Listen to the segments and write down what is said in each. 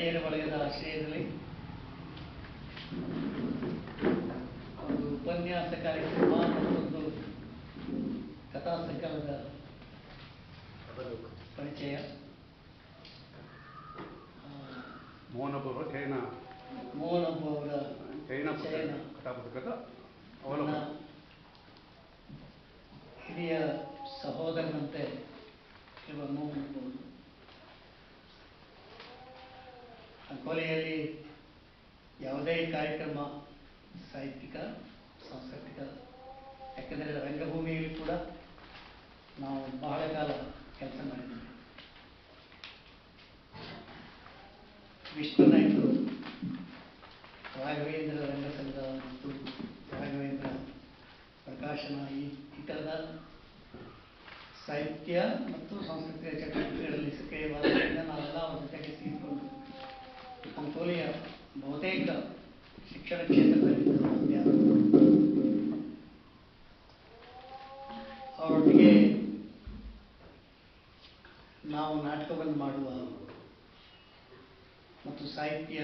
ಗೆಳೆಯರ ಬಳಗದ ಆಶ್ರಯದಲ್ಲಿ ಒಂದು ಉಪನ್ಯಾಸ ಕಾರ್ಯಕ್ರಮ ಮತ್ತೊಂದು ಕಥಾ ಸಂಕಲನದ ಪರಿಚಯ. ಮೋಹನ್ ಅವರ ಕಥಾಪುಸ್ತಕದ ಅವಲೋಕನ. ಹಿರಿಯ ಸಹೋದರನಂತೆ ಇರುವ ಮೋಹನ್ ಅವರು ಅಂಕೋಲೆಯಲ್ಲಿ ಯಾವುದೇ ಕಾರ್ಯಕ್ರಮ ಸಾಹಿತ್ಯಿಕ ಸಾಂಸ್ಕೃತಿಕ, ಯಾಕೆಂದರೆ ರಂಗಭೂಮಿಯಲ್ಲಿ ಕೂಡ ನಾವು ಬಹಳ ಕಾಲ ಕೆಲಸ ಮಾಡಿದ್ದೇವೆ. ವಿಶ್ವನಾಯಕರು, ರಾಘವೇಂದ್ರ ರಂಗಸಂಘ ಮತ್ತು ರಾಘವೇಂದ್ರ ಪ್ರಕಾಶನ ಈ ಥರದ ಸಾಹಿತ್ಯ ಮತ್ತು ಸಾಂಸ್ಕೃತಿಕ ಚಟುವಟಿಕೆಗಳಲ್ಲಿ ಸಕ್ರಿಯವಾದ್ದರಿಂದ ನಾವೆಲ್ಲ ಅವರ ಜೊತೆಗೆ ಸೇರಿಕೊಂಡು ಅಂಕೋಲೆಯ ಬಹುತೇಕ ಶಿಕ್ಷಣ ಕ್ಷೇತ್ರದಲ್ಲಿ ಅವರೊಟ್ಟಿಗೆ ನಾವು ನಾಟಕವನ್ನು ಮಾಡುವ ಮತ್ತು ಸಾಹಿತ್ಯ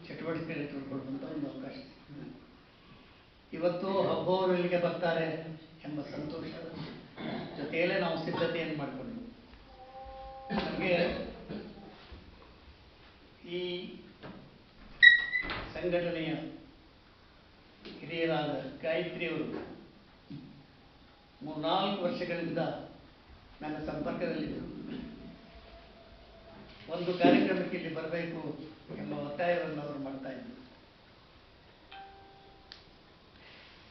ಚಟುವಟಿಕೆಯಲ್ಲಿ ತೊಡ್ಕೊಳ್ಳುವಂಥ ಒಂದು ಅವಕಾಶ ಸಿಗ್ತದೆ. ಇವತ್ತು ಹಬ್ಬವರು ಇಲ್ಲಿಗೆ ಬರ್ತಾರೆ ಎಂಬ ಸಂತೋಷದ ಜೊತೆಯಲ್ಲೇ ನಾವು ಸಿದ್ಧತೆಯನ್ನು ಮಾಡಿಕೊಂಡು ನಮಗೆ ಈ ಸಂಘಟನೆಯ ಹಿರಿಯರಾದ ಗಾಯತ್ರಿಯವರು 3-4 ವರ್ಷಗಳಿಂದ ನನ್ನ ಸಂಪರ್ಕದಲ್ಲಿದ್ದರು. ಒಂದು ಕಾರ್ಯಕ್ರಮಕ್ಕೆ ಇಲ್ಲಿ ಬರಬೇಕು ಎಂಬ ಒತ್ತಾಯವನ್ನು ಅವರು ಮಾಡ್ತಾ ಇದ್ದರು.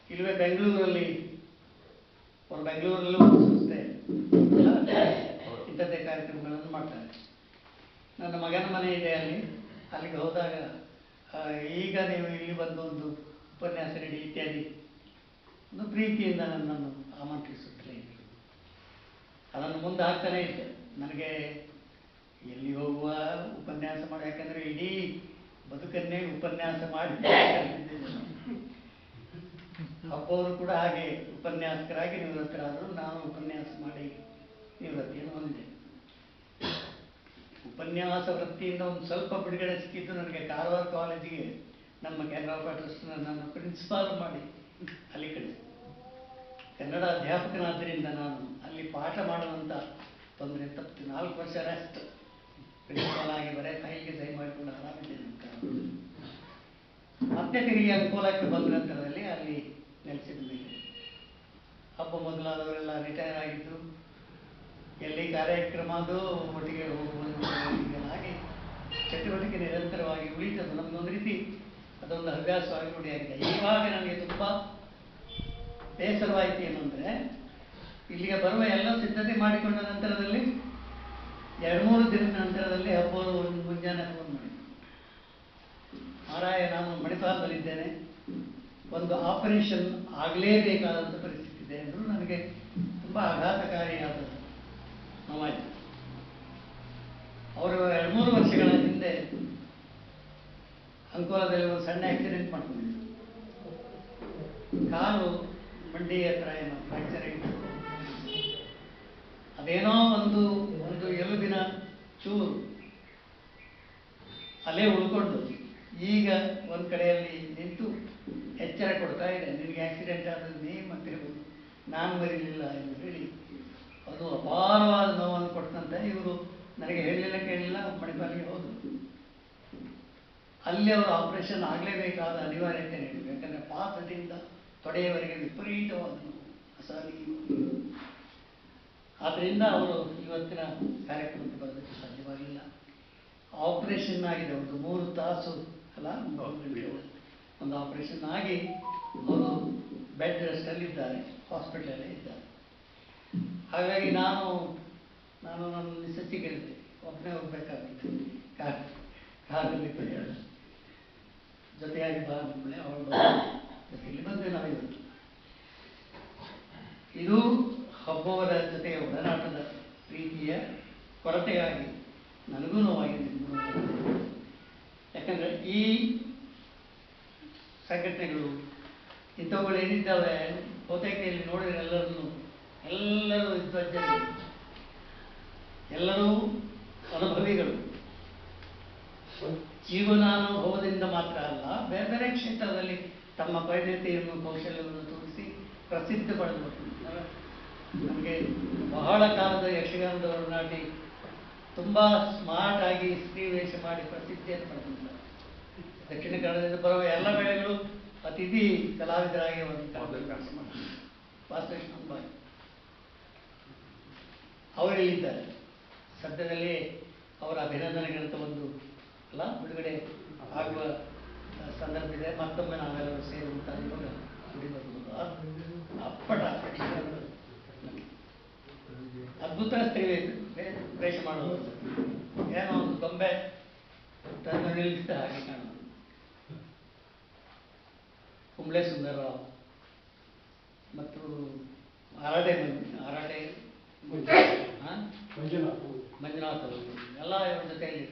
ಇಲ್ಲವೇ ಬೆಂಗಳೂರಲ್ಲಿ, ಅವರು ಬೆಂಗಳೂರಲ್ಲೂ ಒಂದು ಸಂಸ್ಥೆ ಇಂಥದ್ದೇ ಕಾರ್ಯಕ್ರಮಗಳನ್ನು ಮಾಡ್ತಾರೆ. ನನ್ನ ಮಗನ ಮನೆ ಇದೆ ಅಲ್ಲಿಗೆ ಹೋದಾಗ ಈಗ ನೀವು ಇಲ್ಲಿ ಬಂದು ಒಂದು ಉಪನ್ಯಾಸ ನೀಡಿ ಇತ್ಯಾದಿ ಒಂದು ಪ್ರೀತಿಯಿಂದ ನನ್ನನ್ನು ಆಮಂತ್ರಿಸುತ್ತಲೇ ಇದ್ದರು. ಅದನ್ನು ಮುಂದೆ ಹಾಕ್ತಾನೆ ಇದ್ದೆ. ನನಗೆ ಎಲ್ಲಿ ಹೋಗುವ ಉಪನ್ಯಾಸ ಮಾಡಿ, ಯಾಕಂದರೆ ಇಡೀ ಬದುಕನ್ನೇ ಉಪನ್ಯಾಸ ಮಾಡಿ ಹಬ್ಬವರು ಕೂಡ ಹಾಗೆ ಉಪನ್ಯಾಸಕರಾಗಿ ನಿವೃತ್ತರಾದರು. ನಾನು ಉಪನ್ಯಾಸ ಮಾಡಿ ನಿವೃತ್ತಿಯನ್ನು ಹೊಂದಿದೆ. ಉಪನ್ಯಾಸ ವೃತ್ತಿಯಿಂದ ಒಂದು ಸ್ವಲ್ಪ ಬಿಡುಗಡೆ ಸಿಕ್ಕಿದ್ದು ನನಗೆ ಕಾರವಾರ ಕಾಲೇಜಿಗೆ ನಮ್ಮ ಕೆನರಾ ಟ್ರಸ್ಟ್ ನನ್ನ ಪ್ರಿನ್ಸಿಪಾಲ್ ಮಾಡಿ ಅಲ್ಲಿ ಕಳಿಸಿ. ಕನ್ನಡ ಅಧ್ಯಾಪಕನಾದ್ದರಿಂದ ನಾನು ಅಲ್ಲಿ ಪಾಠ ಮಾಡುವಂಥ ತೊಂದರೆ ತಪ್ಪು. 4 ವರ್ಷ ರೆಸ್ಟ್, ಪ್ರಿನ್ಸಿಪಾಲ್ ಆಗಿ ಬರೇ ಕೈಗೆ ಸಹಿ ಮಾಡಿಕೊಂಡು ಆರಾಮಿದ್ದೇನೆ. ಮತ್ತೆ ತಿರುಗಿ ಅನುಕೂಲಕ್ಕೆ ಬಂದ ನಂತರದಲ್ಲಿ ಅಲ್ಲಿ ನೆಲೆಸಿದ ಮೇಲೆ ಹಬ್ಬ ಮೊದಲಾದವರೆಲ್ಲ ರಿಟೈರ್ ಆಗಿದ್ದರು. ಎಲ್ಲಿ ಕಾರ್ಯಕ್ರಮ ಅದು ಒಟ್ಟಿಗೆ ಹೋಗುವುದಾಗಿ ಚಟುವಟಿಕೆ ನಿರಂತರವಾಗಿ ಉಳಿತದ್ದು. ನಮಗೊಂದು ರೀತಿ ಅದೊಂದು ಹವ್ಯಾಸವಾಗಿ ರೂಢಿಯಾಗಿದೆ. ಇವಾಗ ನನಗೆ ತುಂಬ ಬೇಸರವಾಯಿತು ಏನು ಅಂದರೆ, ಇಲ್ಲಿಗೆ ಬರುವ ಎಲ್ಲ ಸಿದ್ಧತೆ ಮಾಡಿಕೊಂಡ ನಂತರದಲ್ಲಿ 2-3 ದಿನದ ನಂತರದಲ್ಲಿ ಹಬ್ಬರು ಒಂದು ಮುಂಜಾನೆ ಫೋನ್ ಮಾಡಿ, ಮಾರಾಯ ನಾನು ಮಣಿಪಾಲದಲ್ಲಿದ್ದೇನೆ, ಒಂದು ಆಪರೇಷನ್ ಆಗಲೇಬೇಕಾದಂಥ ಪರಿಸ್ಥಿತಿ ಇದೆ ಅಂದರು. ನನಗೆ ತುಂಬ ಆಘಾತಕಾರಿಯಾದ ನೋವಾಯಿತು. ಅವರು 2-3 ವರ್ಷಗಳ ಹಿಂದೆ ಅಂಕೋಲದಲ್ಲಿ ಒಂದು ಸಣ್ಣ ಆಕ್ಸಿಡೆಂಟ್ ಮಾಡ್ಕೊಂಡಿದ್ರು. ಕಾಲು ಮಂಡಿ ಹತ್ರ ಏನೋ ಫ್ರಾಕ್ಚರ್ ಆಗಿತ್ತು. ಅದೇನೋ ಒಂದು ಎಲುಬಿನ ಚೂರು ಅಲ್ಲೇ ಉಳ್ಕೊಂಡು ಈಗ ಒಂದು ಕಡೆಯಲ್ಲಿ ನಿಂತು ಎಚ್ಚರ ಕೊಡ್ತಾ ಇದೆ, ನಿನಗೆ ಆಕ್ಸಿಡೆಂಟ್ ಆದದ್ದು ನೀ ಮತ್ತಿರ್ಬೋದು, ನಾನು ಬರೀಲಿಲ್ಲ ಎಂದು ಹೇಳಿ ಅದು ಅಪಾರವಾದ ನೋವನ್ನು ಕೊಟ್ಟಂತೆ. ಇವರು ನನಗೆ ಹೇಳಲಿಲ್ಲ ಕೇಳಲಿಲ್ಲ, ಮಣಿಪಾಲಿಗೆ ಹೋದರು. ಅಲ್ಲಿ ಅವರು ಆಪರೇಷನ್ ಆಗಲೇಬೇಕಾದ ಅನಿವಾರ್ಯತೆ ನೀಡಿದರು. ಯಾಕಂದರೆ ಪಾದದಿಂದ ತೊಡೆಯವರೆಗೆ ವಿಪರೀತವಾದ ಅಸಹನೀಯ. ಆದ್ದರಿಂದ ಅವರು ಇವತ್ತಿನ ಕಾರ್ಯಕ್ರಮಕ್ಕೆ ಬರೋದಕ್ಕೆ ಸಾಧ್ಯವಾಗಿಲ್ಲ. ಆಪರೇಷನ್ ಆಗಿದೆ, ಒಂದು 3 ತಾಸು ಅಲ್ಲ, ಒಂದು ಆಪರೇಷನ್ ಆಗಿ ಅವರು ಬೆಡ್ ರೆಸ್ಟಲ್ಲಿದ್ದಾರೆ, ಹಾಸ್ಪಿಟಲಲ್ಲೇ ಇದ್ದಾರೆ. ಹಾಗಾಗಿ ನಾನು ನನ್ನ ಮಿಸ್ಸಸ್ಸಿಗೆ ಹೇಳಿದೆ, ಒಬ್ಬನೇ ಹೋಗ್ಬೇಕಾಗಿತ್ತು, ಕಾರಲ್ಲಿ ಪ್ರಯಾಣ ಜೊತೆಯಾಗಿ ಬಾ ಅಂದ್ಮೇಲೆ ಅವಳು ಜೊತೆಯಲ್ಲಿ ಬಂದೆ. ನಾವಿವತ್ತು ಇದು ಹಬ್ಬವರ ಜೊತೆಗೆ ಒಡನಾಟದ ಪ್ರೀತಿಯ ಕೊರತೆಯಾಗಿ ನನಗೂ ನೋವಾಗಿದೆ. ಯಾಕಂದರೆ ಈ ಸಂಘಟನೆಗಳು ಇಂಥವುಗಳು ಏನಿದ್ದಾವೆ ಬಹುತೇಕ ಇಲ್ಲಿ ನೋಡಿದರೆ ಎಲ್ಲರೂ ವಿದ್ವಜ್ಜರು, ಎಲ್ಲರೂ ಅನುಭವಿಗಳು, ಜೀವನಾನುಭವದಿಂದ ಮಾತ್ರ ಅಲ್ಲ, ಬೇರೆ ಬೇರೆ ಕ್ಷೇತ್ರದಲ್ಲಿ ತಮ್ಮ ಪರಿಣತಿಯನ್ನು ಕೌಶಲ್ಯವನ್ನು ತೋರಿಸಿ ಪ್ರಸಿದ್ಧ ಪಡೆದವರು. ನಮಗೆ ಬಹಳ ಕಾಲದ ಯಕ್ಷಗಾನದ ಒಡನಾಡಿ ತುಂಬ ಸ್ಮಾರ್ಟ್ ಆಗಿ ಸ್ತ್ರೀ ವೇಷ ಮಾಡಿ ಪ್ರಸಿದ್ಧಿಯನ್ನು ಪಡೆದಿದ್ದಾರೆ. ದಕ್ಷಿಣ ಕನ್ನಡದಿಂದ ಬರುವ ಎಲ್ಲ ವೇಳೆಗಳು ಅತಿಥಿ ಕಲಾವಿದರಾಗಿ ಒಂದು ಕೆಲಸ ಮಾಡ್ತಾರೆ. ವಾಸ್ತವಿಕ ಅಂಬಾಯಿ ಅವರಿಲ್ಲಿದ್ದಾರೆ. ಸದ್ಯದಲ್ಲಿ ಅವರ ಅಭಿನಂದನೆ ಗ್ರಂಥ ಒಂದು ಬಿಡುಗಡೆ ಆಗುವ ಸಂದರ್ಭ ಇದೆ. ಮತ್ತೊಮ್ಮೆ ನಾವೆಲ್ಲರೂ ಸೇರುವಂತ ಇವಾಗ ಗುಡಿ ಬರ್ಬೋದು. ಅಪ್ಪಟ ಅದ್ಭುತ ಸ್ತ್ರೀ ವೇಷ ಮಾಡುವುದು, ಏನೋ ಒಂದು ಗೊಂಬೆ ತಂದು ನಿಲ್ಲಿಸಿದ ಹಾಗೆ ಕಾಣುವುದು. ಕುಂಬ್ಳೆ ಸುಂದರರಾವ್ ಮತ್ತು ಆರಾಟೆ ಮಂಜುನಾಥ್ ಅವರು ಎಲ್ಲ ಇವರ ಜೊತೆಯಲ್ಲಿ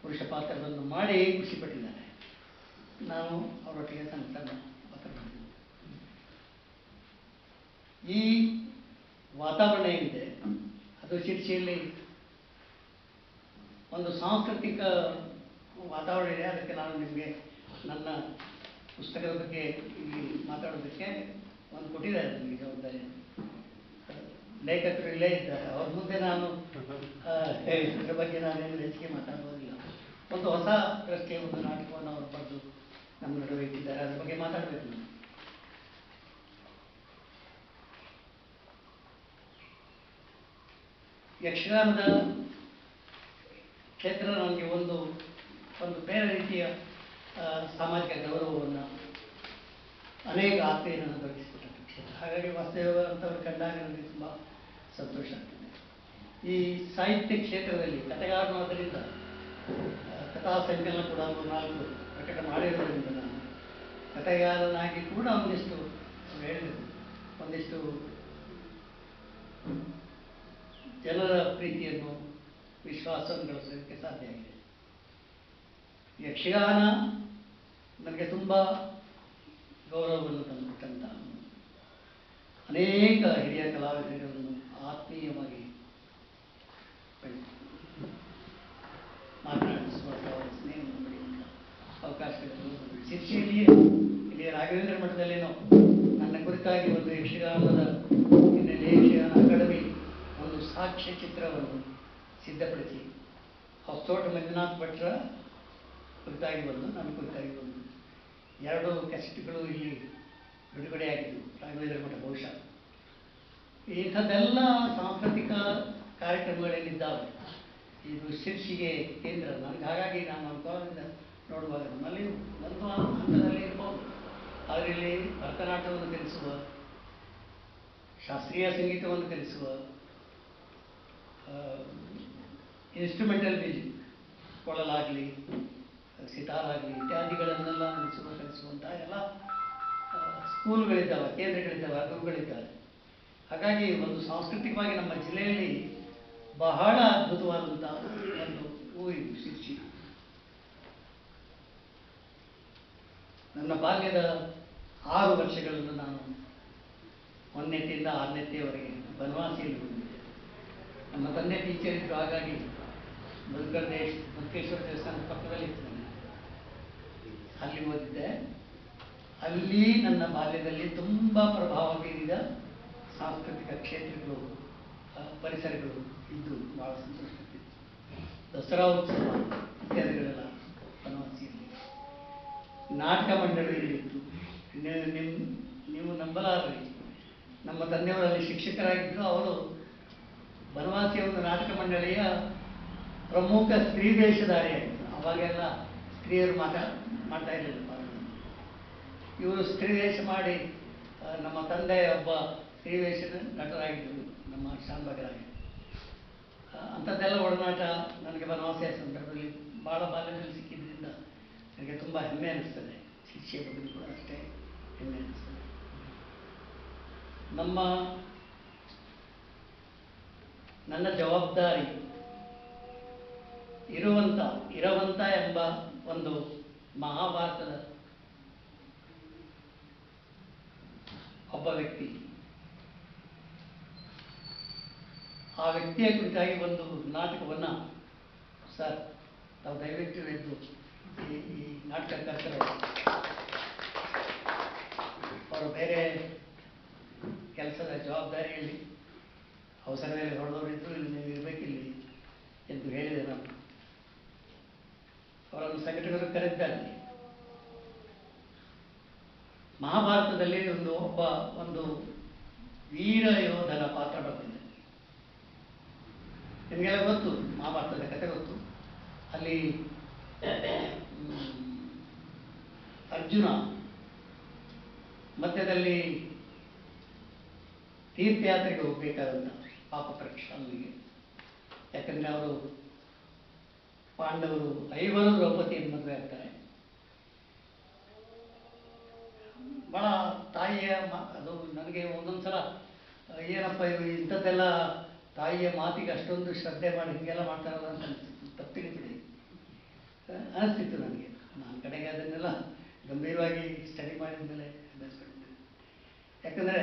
ಪುರುಷ ಪಾತ್ರವನ್ನು ಮಾಡಿ ಖುಷಿಪಟ್ಟಿದ್ದಾರೆ. ನಾನು ಅವರೊಟ್ಟಿಗೆ ಸಣ್ಣ ಸಣ್ಣ ಪಾತ್ರ ಮಾಡಿದ್ದೆ. ಈ ವಾತಾವರಣ ಏನಿದೆ ಅದು ಶಿರ್ಷಿಯಲ್ಲಿ ಒಂದು ಸಾಂಸ್ಕೃತಿಕ ವಾತಾವರಣ ಇದೆ. ಅದಕ್ಕೆ ನಾನು ನಿಮಗೆ ನನ್ನ ಪುಸ್ತಕದ ಬಗ್ಗೆ ಇಲ್ಲಿ ಮಾತಾಡೋದಕ್ಕೆ ಒಂದು ಕೊಟ್ಟಿದ್ದಾರೆ ನನಗೆ ಜವಾಬ್ದಾರಿ. ಲೇಖಕರು ಇಲ್ಲೇ ಇದ್ದಾರೆ, ಅವ್ರ ಮುಂದೆ ನಾನು ಇದ್ರ ಬಗ್ಗೆ ನಾನೇನು ಹೆಚ್ಚಿಗೆ ಮಾತಾಡೋದಿಲ್ಲ. ಒಂದು ಹೊಸ ದೃಷ್ಟಿಯ ಒಂದು ನಾಟಕವನ್ನು ಅವರು ಬರೆದು ನಮ್ಮ ನಡುವೆ ಇಟ್ಟಿದ್ದಾರೆ, ಅದ್ರ ಬಗ್ಗೆ ಮಾತಾಡಬೇಕು ನಾನು. ಯಕ್ಷಗಾನದ ಕ್ಷೇತ್ರ ನನಗೆ ಒಂದು ಬೇರೆ ರೀತಿಯ ಸಾಮಾಜಿಕ ಗೌರವವನ್ನು ಅನೇಕ ಆತ್ಮೀಯರನ್ನು ದೊರಕಿಸಿಕೊಟ್ಟ ಕ್ಷೇತ್ರ. ಹಾಗಾಗಿ ವಾಸ್ತವ ಅಂತವ್ರು ಕಂಡಾಗ ನನಗೆ ತುಂಬ ಸಂತೋಷ ಆಗ್ತದೆ. ಈ ಸಾಹಿತ್ಯ ಕ್ಷೇತ್ರದಲ್ಲಿ ಕಥೆಗಾರನಾದ್ದರಿಂದ ಕಥಾ ಸಂಕಲನ ಕೂಡ 3-4 ಪ್ರಕಟ ಮಾಡಿರೋದ್ರಿಂದ ನಾನು ಕಥೆಗಾರನಾಗಿ ಕೂಡ ಒಂದಿಷ್ಟು ಹೇಳಿದರು, ಒಂದಿಷ್ಟು ಜನರ ಪ್ರೀತಿಯನ್ನು ವಿಶ್ವಾಸವನ್ನು ಗಳಿಸೋದಕ್ಕೆ ಸಾಧ್ಯ ಆಗಿದೆ. ಯಕ್ಷಗಾನ ನನಗೆ ತುಂಬ ಗೌರವವನ್ನು ತಂದುಕೊಟ್ಟಂತ ಅನೇಕ ಹಿರಿಯ ಕಲಾವಿದರುಗಳನ್ನು ಆತ್ಮೀಯವಾಗಿ ಮಾತನಾಡಿಸುವ ಸ್ನೇಹವನ್ನು ಪಡೆಯುವಂಥ ಅವಕಾಶಗಳು ಶಿರ್ಷಿಯಲ್ಲಿಯೇ ಇಲ್ಲಿ ರಾಘವೇಂದ್ರ ಮಠದಲ್ಲೇನೋ ನನ್ನ ಕುರಿತಾಗಿ ಒಂದು ಯಕ್ಷಗಾನದ ಹಿನ್ನೆಲೆ ಯಕ್ಷಗಾನ ಅಕಾಡೆಮಿ ಒಂದು ಸಾಕ್ಷ್ಯ ಚಿತ್ರವನ್ನು ಸಿದ್ಧಪಡಿಸಿ ಹೊಸತೋಟ ಮಂಜುನಾಥ್ ಭಟ್ರ ಕುರಿತಾಗಿ ಬಂದು ನನ್ನ ಕುರಿತಾಗಿ ಬಂದು 2 ಕ್ಯಾಸೆಟ್ಗಳು ಇಲ್ಲಿ ಬಿಡುಗಡೆಯಾಗಿದ್ದವು ರಾಘವೇಂದ್ರ ಮಠ. ಬಹುಶಃ ಇಂಥದ್ದೆಲ್ಲ ಸಾಂಸ್ಕೃತಿಕ ಕಾರ್ಯಕ್ರಮಗಳೇನಿದ್ದಾವೆ ಇದು ಶಿರ್ಷಿಗೆ ಕೇಂದ್ರ. ನನಗೆ ಹಾಗಾಗಿ ನಾನು ಅನುಕೂಲದಿಂದ ನೋಡುವಾಗ ನಮ್ಮಲ್ಲಿ ಒಂದು ಹಂತದಲ್ಲಿ ಇರ್ಬೋದು, ಆದರೆ ಇಲ್ಲಿ ಭರತನಾಟ್ಯವನ್ನು ಕಲಿಸುವ, ಶಾಸ್ತ್ರೀಯ ಸಂಗೀತವನ್ನು ಕಲಿಸುವ, ಇನ್ಸ್ಟ್ರೂಮೆಂಟಲ್ ಮ್ಯೂಸಿಕ್ ಕೊಳಲಾಗಲಿ ಸಿತಾರಾಗಲಿ ಇತ್ಯಾದಿಗಳನ್ನೆಲ್ಲ ಕಲಿಸುವಂಥ ಎಲ್ಲ ಸ್ಕೂಲ್ಗಳಿದ್ದಾವೆ, ಕೇಂದ್ರಗಳಿದ್ದಾವೆ, ಗುರುಗಳಿದ್ದಾರೆ. ಹಾಗಾಗಿ ಒಂದು ಸಾಂಸ್ಕೃತಿಕವಾಗಿ ನಮ್ಮ ಜಿಲ್ಲೆಯಲ್ಲಿ ಬಹಳ ಅದ್ಭುತವಾದಂಥ ಒಂದು ಊರಿದು ಶಿರ್ಷಿ. ನನ್ನ ಬಾಲ್ಯದ 6 ವರ್ಷಗಳನ್ನು ನಾನು 1ನೇತಿಯಿಂದ 6ನೇತಿಯವರೆಗೆ ಬನವಾಸಿಯಲ್ಲಿ ಬಂದಿದ್ದೆ. ನಮ್ಮ ತಂದೆ ಟೀಚರ್ ಇದ್ದರು, ಹಾಗಾಗಿ ಬದುಕೇಶ್ವರ ದೇವಸ್ಥಾನದ ಪಕ್ಕದಲ್ಲಿ ಇತ್ತು. ಅಲ್ಲಿ ಓದಿದ್ದೆ. ಅಲ್ಲಿ ನನ್ನ ಬಾಲ್ಯದಲ್ಲಿ ತುಂಬ ಪ್ರಭಾವ ಬೀರಿದ ಸಾಂಸ್ಕೃತಿಕ ಕ್ಷೇತ್ರಗಳು, ಪರಿಸರಗಳು ಇದ್ದು ಭಾಳ ಸಂತೋಷ ಆಗ್ತಿತ್ತು. ದಸರಾ ಉತ್ಸವ ಇತ್ಯಾದಿಗಳೆಲ್ಲ ಬನವಾಸಿಯಲ್ಲಿ. ನಾಟಕ ಮಂಡಳಿ ಇಲ್ಲಿತ್ತು. ನೀವು ನಂಬಲಾರ್ರಿ, ನಮ್ಮ ತಂದೆಯವರಲ್ಲಿ ಶಿಕ್ಷಕರಾಗಿದ್ದರು. ಅವರು ಬನವಾಸಿಯ ಒಂದು ನಾಟಕ ಮಂಡಳಿಯ ಪ್ರಮುಖ ಸ್ತ್ರೀ ವೇಷಧಾರಿಯಾಗಿದ್ದರು. ಅವಾಗೆಲ್ಲ ಸ್ತ್ರೀಯರು ಮಾಡ್ತಾ ಇರಲಿಲ್ಲ. ಇವರು ಸ್ತ್ರೀ ವೇಷ ಮಾಡಿ ನಮ್ಮ ತಂದೆ ಒಬ್ಬ ಸ್ತ್ರೀ ವೇಷದ ನಟರಾಗಿದ್ದರು, ನಮ್ಮ ಶಾನ್ಭಾಗರಾಗಿ. ಅಂಥದ್ದೆಲ್ಲ ಒಡನಾಟ ನನಗೆ ಬನವಾಸಿಯ ಸಂದರ್ಭದಲ್ಲಿ ಭಾಳ ಬಾಲ್ಯದಲ್ಲಿ ಸಿಕ್ಕಿದ್ದರಿಂದ ನನಗೆ ತುಂಬ ಹೆಮ್ಮೆ ಅನ್ನಿಸ್ತದೆ. ಶಿಕ್ಷೆಯ ಬಗ್ಗೆ ಕೂಡ ಅಷ್ಟೇ ಹೆಮ್ಮೆ ಅನ್ನಿಸ್ತದೆ. ನನ್ನ ಜವಾಬ್ದಾರಿ ಇರವಂತ ಎಂಬ ಒಂದು ಮಹಾಭಾರತದ ಒಬ್ಬ ವ್ಯಕ್ತಿ, ಆ ವ್ಯಕ್ತಿಯ ಕುರಿತಾಗಿ ಒಂದು ನಾಟಕವನ್ನು ಸರ್ ತಾವು ದಯವಿಟ್ಟು ಎದ್ದು ಈ ನಾಟಕಕರ್ತರು ಅವರು ಬೇರೆ ಕೆಲಸದ ಜವಾಬ್ದಾರಿಯಲ್ಲಿ ಅವಸರ ಮೇಲೆ ಹೊಡೆದವರಿದ್ದು ಇಲ್ಲಿ ನೀವು ಇರಬೇಕಿಲ್ಲಿ ಎಂದು ಹೇಳಿದೆ ನಾನು. ಅವರನ್ನು ಸಂಘಟಕರು ಕರೆದಿದ್ದಾರೆ. ಮಹಾಭಾರತದಲ್ಲಿ ಒಂದು ವೀರ ಯೋಧನ ಪಾತ್ರ ಬರ್ತದೆ. ನಿಮಗೆಲ್ಲ ಗೊತ್ತು, ಮಹಾಭಾರತದ ಕಥೆ ಗೊತ್ತು. ಅಲ್ಲಿ ಅರ್ಜುನ ಮಧ್ಯದಲ್ಲಿ ತೀರ್ಥಯಾತ್ರೆಗೆ ಹೋಗ್ಬೇಕಾದಂತ ಪಾಪ ಪ್ರಕ್ಷಾಲನಿಗೆ. ಯಾಕಂದ್ರೆ ಅವರು ಪಾಂಡವರು 5 ದ್ರೌಪದಿಯನ್ನು ಮದುವೆ ಆಗ್ತಾರೆ. ಬಹಳ ತಾಯಿಯ ಅದು ನನಗೆ ಒಂದೊಂದ್ಸಲ ಏನಪ್ಪ ಇವು ಇಂಥದ್ದೆಲ್ಲ ತಾಯಿಯ ಮಾತಿಗೆ ಅಷ್ಟೊಂದು ಶ್ರದ್ಧೆ ಮಾಡಿ ಹಿಂಗೆಲ್ಲ ಮಾಡ್ತಾರಲ್ಲ ಅಂತ ಅನಿಸ್ತಿತ್ತು. ತಪ್ಪಿಡಿಬಿಡಿ ಅನಿಸ್ತಿತ್ತು ನನಗೆ. ನಾನು ಕಡೆಗೆ ಅದನ್ನೆಲ್ಲ ಗಂಭೀರವಾಗಿ ಸ್ಟಡಿ ಮಾಡಿದ ಮೇಲೆ ಬೆಳೆಸ್ಕೊಂಡಿದ್ದೆ. ಯಾಕಂದರೆ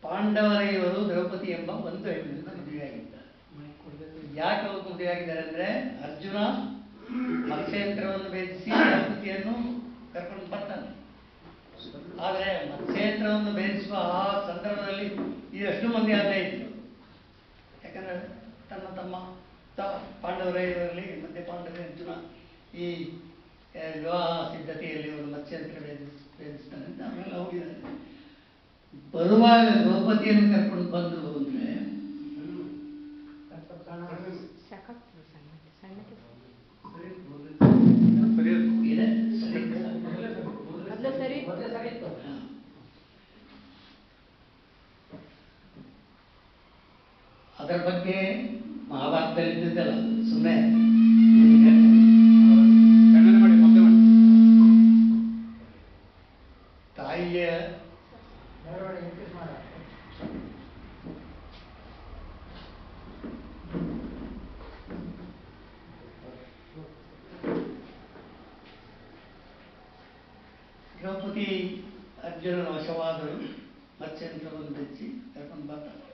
ಪಾಂಡವರ ಇವರು ದ್ರೌಪದಿ ಎಂಬ ಒಂದು ಹೆಣ್ಣಿನಿಂದ ಮದುವೆಯಾಗಿದ್ದಾರೆ. ಯಾಕೆ ಅವರು ಮದುವೆಯಾಗಿದ್ದಾರೆ ಅಂದರೆ ಅರ್ಜುನ ಮತ್ಸ್ಯೇಂದ್ರವನ್ನು ಭೇದಿಸಿ ದ್ರೌಪದಿಯನ್ನು ಕರ್ಕೊಂಡು ಬರ್ತಾನೆ. ಆದರೆ ಮತ್ಸ್ಯೇಂದ್ರವನ್ನು ಭೇದಿಸುವ ಆ ಸಂದರ್ಭದಲ್ಲಿ ಎಷ್ಟು ಮಂದಿ ಅಲ್ಲೇ ಇದ್ರು. ಯಾಕಂದರೆ ತನ್ನ ತಮ್ಮ ಪಾಂಡವರ ಇವರಲ್ಲಿ ಮಧ್ಯೆ ಪಾಂಡವ ಅರ್ಜುನ ಈ ವಿವಾಹ ಸಿದ್ಧತೆಯಲ್ಲಿ ಒಂದು ಮತ್ಸ್ಯೇಂದ್ರ ಭೇದಿಸ್ತಾನೆ ಅಂತ ಆಮೇಲೆ ಹೋಗಿದ್ದಾರೆ. ಬರುವಾಗ ದ್ರೌಪದಿಯನ್ನು ಕರ್ಕೊಂಡು ಬಂದರು ಅಂದರೆ ಅದರ ಬಗ್ಗೆ ಮಹಾಭಾರತದಲ್ಲಿ ಇದ್ದಿದ್ದಲ್ಲ, ಸುಮ್ಮನೆ ತಾಯಿಯ ದ್ರೌಪದಿ ಅರ್ಜುನನ ವಶವಾದರು. ಮತ್ಸ್ಯೇಂದ್ರವನ್ನು ಬೆಚ್ಚಿ ಕರ್ಕೊಂಡು ಬರ್ತಾರೆ.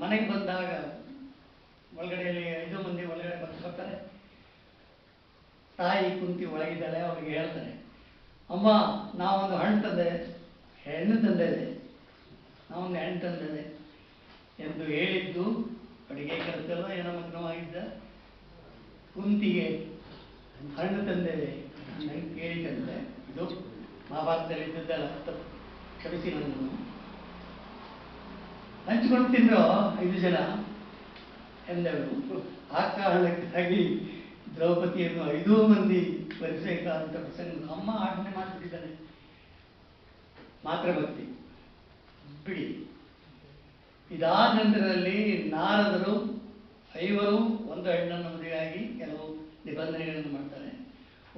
ಮನೆಗೆ ಬಂದಾಗ ಒಳಗಡೆಯಲ್ಲಿ 5 ಮಂದಿ ಒಳಗಡೆ ಬರ್ತಾರೆ. ತಾಯಿ ಕುಂತಿ ಒಳಗಿದ್ದಾಳೆ. ಅವ್ರಿಗೆ ಹೇಳ್ತಾರೆ, ಅಮ್ಮ ನಾವೊಂದು ಹೆಣ್ಣು ತಂದೇವೆ, ನಾವೊಂದು ಹೆಣ್ಣು ತಂದೇವೆ ಎಂದು ಹೇಳಿದ್ದು ಅಡುಗೆ ಕೆಲಸಲ್ಲ ಏನೋ ಮಗ್ನವಾಗಿದ್ದ ಕುಂತಿಗೆ ಹಣ್ಣು ತಂದೇವೆ ನನಗೆ ಕೇಳಿದಂತೆ. ಇದು ಮಹಾಭಾರತದಲ್ಲಿ ಇದ್ದದ್ದಲ್ಲ, ಕ್ಷಮಿಸಿ ನನ್ನನ್ನು. ಹಂಚಿಕೊಂಡು ತಿಂದ್ರು 5 ಜನ ಎಂದವರು. ಆ ಕಾರಣಕ್ಕಾಗಿ ದ್ರೌಪದಿಯನ್ನು 5 ಮಂದಿ ಪರಿಚಯಕಾದಂಥ ಪ್ರಸಂಗ ಅಮ್ಮ ಆಜ್ಞೆ ಮಾಡಿಬಿಟ್ಟಿದ್ದಾನೆ. ಮಾತೃಭಕ್ತಿ ಬಿಡಿ. ಇದಾದ ನಂತರದಲ್ಲಿ ನಾರದರು 5 ಒಂದು ಹೆಣ್ಣನ್ನು ಮದುವೆಯಾಗಿ ಕೆಲವು ನಿಬಂಧನೆಗಳನ್ನು ಮಾಡ್ತಾರೆ.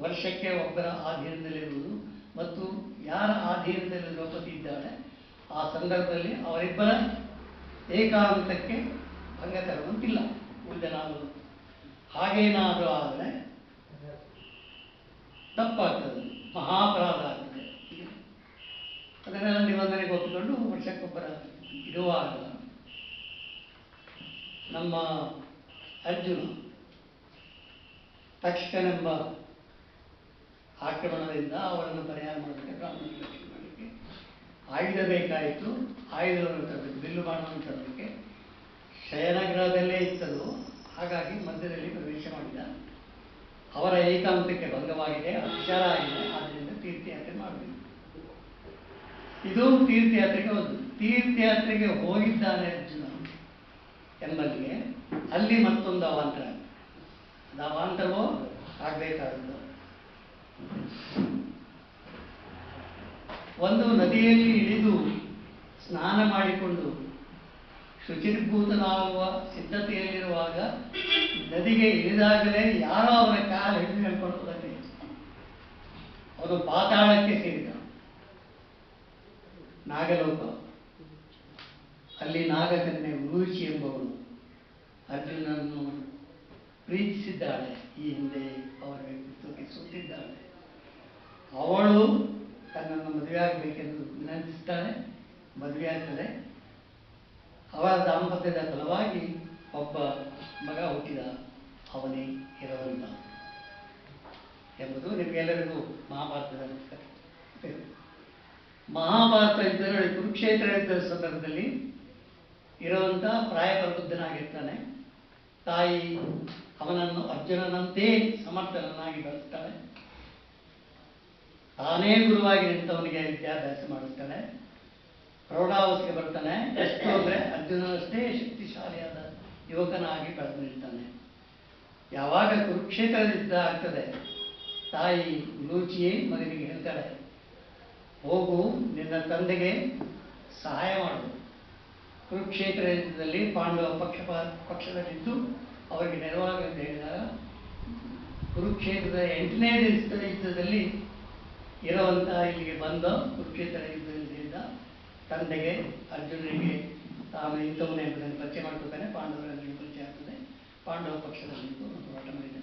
ವರ್ಷಕ್ಕೆ ಒಬ್ಬರ ಆಧೀನದಲ್ಲಿರುವುದು ಮತ್ತು ಯಾರ ಆಧೀನದಲ್ಲಿ ದ್ರೌಪದಿ ಇದ್ದಾಳೆ ಆ ಸಂದರ್ಭದಲ್ಲಿ ಅವರಿಬ್ಬರ ಏಕಾಂತಕ್ಕೆ ಭಂಗ ತರುವಂತಿಲ್ಲ. ಉಳಿದನಾದರೂ ಹಾಗೇನಾದರೂ ಆದರೆ ತಪ್ಪಾಗ್ತದೆ, ಮಹಾಪರಾಧ ಆಗ್ತದೆ. ಅದನ್ನೆಲ್ಲ ನಿಬಂಧನೆಗೆ ಒಪ್ಪಿಕೊಂಡು ವರ್ಷಕ್ಕೊಬ್ಬರ ಇರುವಾಗ ನಮ್ಮ ಅರ್ಜುನ ತಕ್ಷಕನೆಂಬ ಆಕ್ರಮಣದಿಂದ ಅವರನ್ನು ಪರಿಹಾರ ಮಾಡಲಿಕ್ಕೆ, ಬ್ರಾಹ್ಮಣರಿಗೆ ರಕ್ಷಣೆ ಮಾಡಲಿಕ್ಕೆ ಆಯುಧ ಬೇಕಾಯಿತು. ಆಯುಧವನ್ನು ತರಬೇಕು, ಬಿಲ್ಲು ಬಾಣವನ್ನು ತರಲಿಕ್ಕೆ. ಶಯನಗೃಹದಲ್ಲೇ ಇತ್ತದು. ಹಾಗಾಗಿ ಮಧ್ಯದಲ್ಲಿ ಪ್ರವೇಶ ಮಾಡಿದ. ಅವರ ಏಕಾಂತಕ್ಕೆ ಭಂಗವಾಗಿದೆ, ಅಪಚಾರ ಆಗಿದೆ. ಆದ್ದರಿಂದ ತೀರ್ಥಯಾತ್ರೆ ಮಾಡಬೇಕು. ಇದು ತೀರ್ಥಯಾತ್ರೆಗೆ ಹೋದ್ದು. ತೀರ್ಥಯಾತ್ರೆಗೆ ಹೋಗಿದ್ದಾನೆ ಅರ್ಜುನ ಎಂಬಲ್ಲಿಗೆ ಅಲ್ಲಿ ಮತ್ತೊಂದು ಅವಾಂತರ. ಅದು ಅವಾಂತರವೋ ಆಗಬೇಕಾದದ್ದು. ಒಂದು ನದಿಯಲ್ಲಿ ಇಳಿದು ಸ್ನಾನ ಮಾಡಿಕೊಂಡು ಶುಚಿರ್ಭೂತನಾಗುವ ಸಿದ್ಧತೆಯಲ್ಲಿರುವಾಗ ನದಿಗೆ ಇಳಿದಾಗಲೇ ಯಾರೋ ಅವರ ಕಾಲು ಹಿಡಿದು ಹೇಳ್ಕೊಂಡು ಬಂದಿದೆ. ಅವನು ಪಾತಾಳಕ್ಕೆ ಸೇರಿದ. ನಾಗಲೋಕ. ಅಲ್ಲಿ ನಾಗಕನ್ಯೆ ಉರುಚಿ ಎಂಬವಳು ಅರ್ಜುನನನ್ನು ಪ್ರೀತಿಸಿದ್ದಾಳೆ. ಈ ಹಿಂದೆ ಅವರ ವ್ಯಕ್ತಿತ್ವಕ್ಕೆ ಸುತ್ತಿದ್ದಾಳೆ. ಅವಳು ತನ್ನನ್ನು ಮದುವೆ ಆಗಬೇಕೆಂದು ವಿನಂತಿಸ್ತಾಳೆ. ಮದುವೆ ಆಗ್ತದೆ. ಅವರ ದಾಂಪತ್ಯದ ಫಲವಾಗಿ ಒಬ್ಬ ಮಗ ಹುಟ್ಟಿದ. ಅವನೇ ಇರವಂತ ಎಂಬುದು ನಿಮಗೆಲ್ಲರಿಗೂ ಮಹಾಭಾರತದ ಕಥೆ. ಮಹಾಭಾರತ ಯುದ್ಧ ಕುರುಕ್ಷೇತ್ರ ಯುದ್ಧದ ಸಂದರ್ಭದಲ್ಲಿ ಇರುವಂತ ಪ್ರಾಯ ಪ್ರಬುದ್ಧನಾಗಿರ್ತಾನೆ. ತಾಯಿ ಅವನನ್ನು ಅರ್ಜುನನಂತೆ ಸಮರ್ಥನನ್ನಾಗಿ ಬೆಳೆಸ್ತಾಳೆ. ತಾನೇ ಗುರುವಾಗಿ ನಿಂತವನಿಗೆ ವಿದ್ಯಾಭ್ಯಾಸ ಮಾಡುತ್ತಾಳೆ. ಪ್ರೌಢಾವಸ್ಥೆಗೆ ಬರ್ತಾನೆ. ಎಷ್ಟು ಅಂದರೆ ಅರ್ಜುನನಷ್ಟೇ ಶಕ್ತಿಶಾಲಿಯಾದ ಯುವಕನಾಗಿ ಬೆಳೆದು ನಿಲ್ತಾನೆ. ಯಾವಾಗ ಕುರುಕ್ಷೇತ್ರ ಯುದ್ಧ ಆಗ್ತದೆ, ತಾಯಿ ಲೂಚಿಯೇ ಮಗನಿಗೆ ಹೇಳ್ತಾಳೆ, ಹೋಗು ನಿನ್ನ ತಂದೆಗೆ ಸಹಾಯ ಮಾಡು. ಕುರುಕ್ಷೇತ್ರ ಯುದ್ಧದಲ್ಲಿ ಪಾಂಡವ ಪಕ್ಷದಲ್ಲಿದ್ದು ಅವರಿಗೆ ನೆರವಾಗಿ ಅಂತ ಹೇಳಿದಾಗ ಕುರುಕ್ಷೇತ್ರದ 8ನೇ ದಿವಸದ ಯುದ್ಧದಲ್ಲಿ ಇರುವಂತಹ ಇಲ್ಲಿಗೆ ಬಂದ ಕುರುಕ್ಷೇತ್ರ ಯುದ್ಧದಿಂದ ತಂದೆಗೆ ಅರ್ಜುನನಿಗೆ ತಾನು ಇಂಥವನೇ ಎಂಬುದನ್ನು ಪರಿಚಯ ಮಾಡ್ಕೊತಾನೆ. ಪಾಂಡವರಲ್ಲಿ ಪರಿಚಯ ಆಗ್ತದೆ. ಪಾಂಡವ ಪಕ್ಷದಲ್ಲಿ ಹೋರಾಟ ಮಾಡಿದೆ.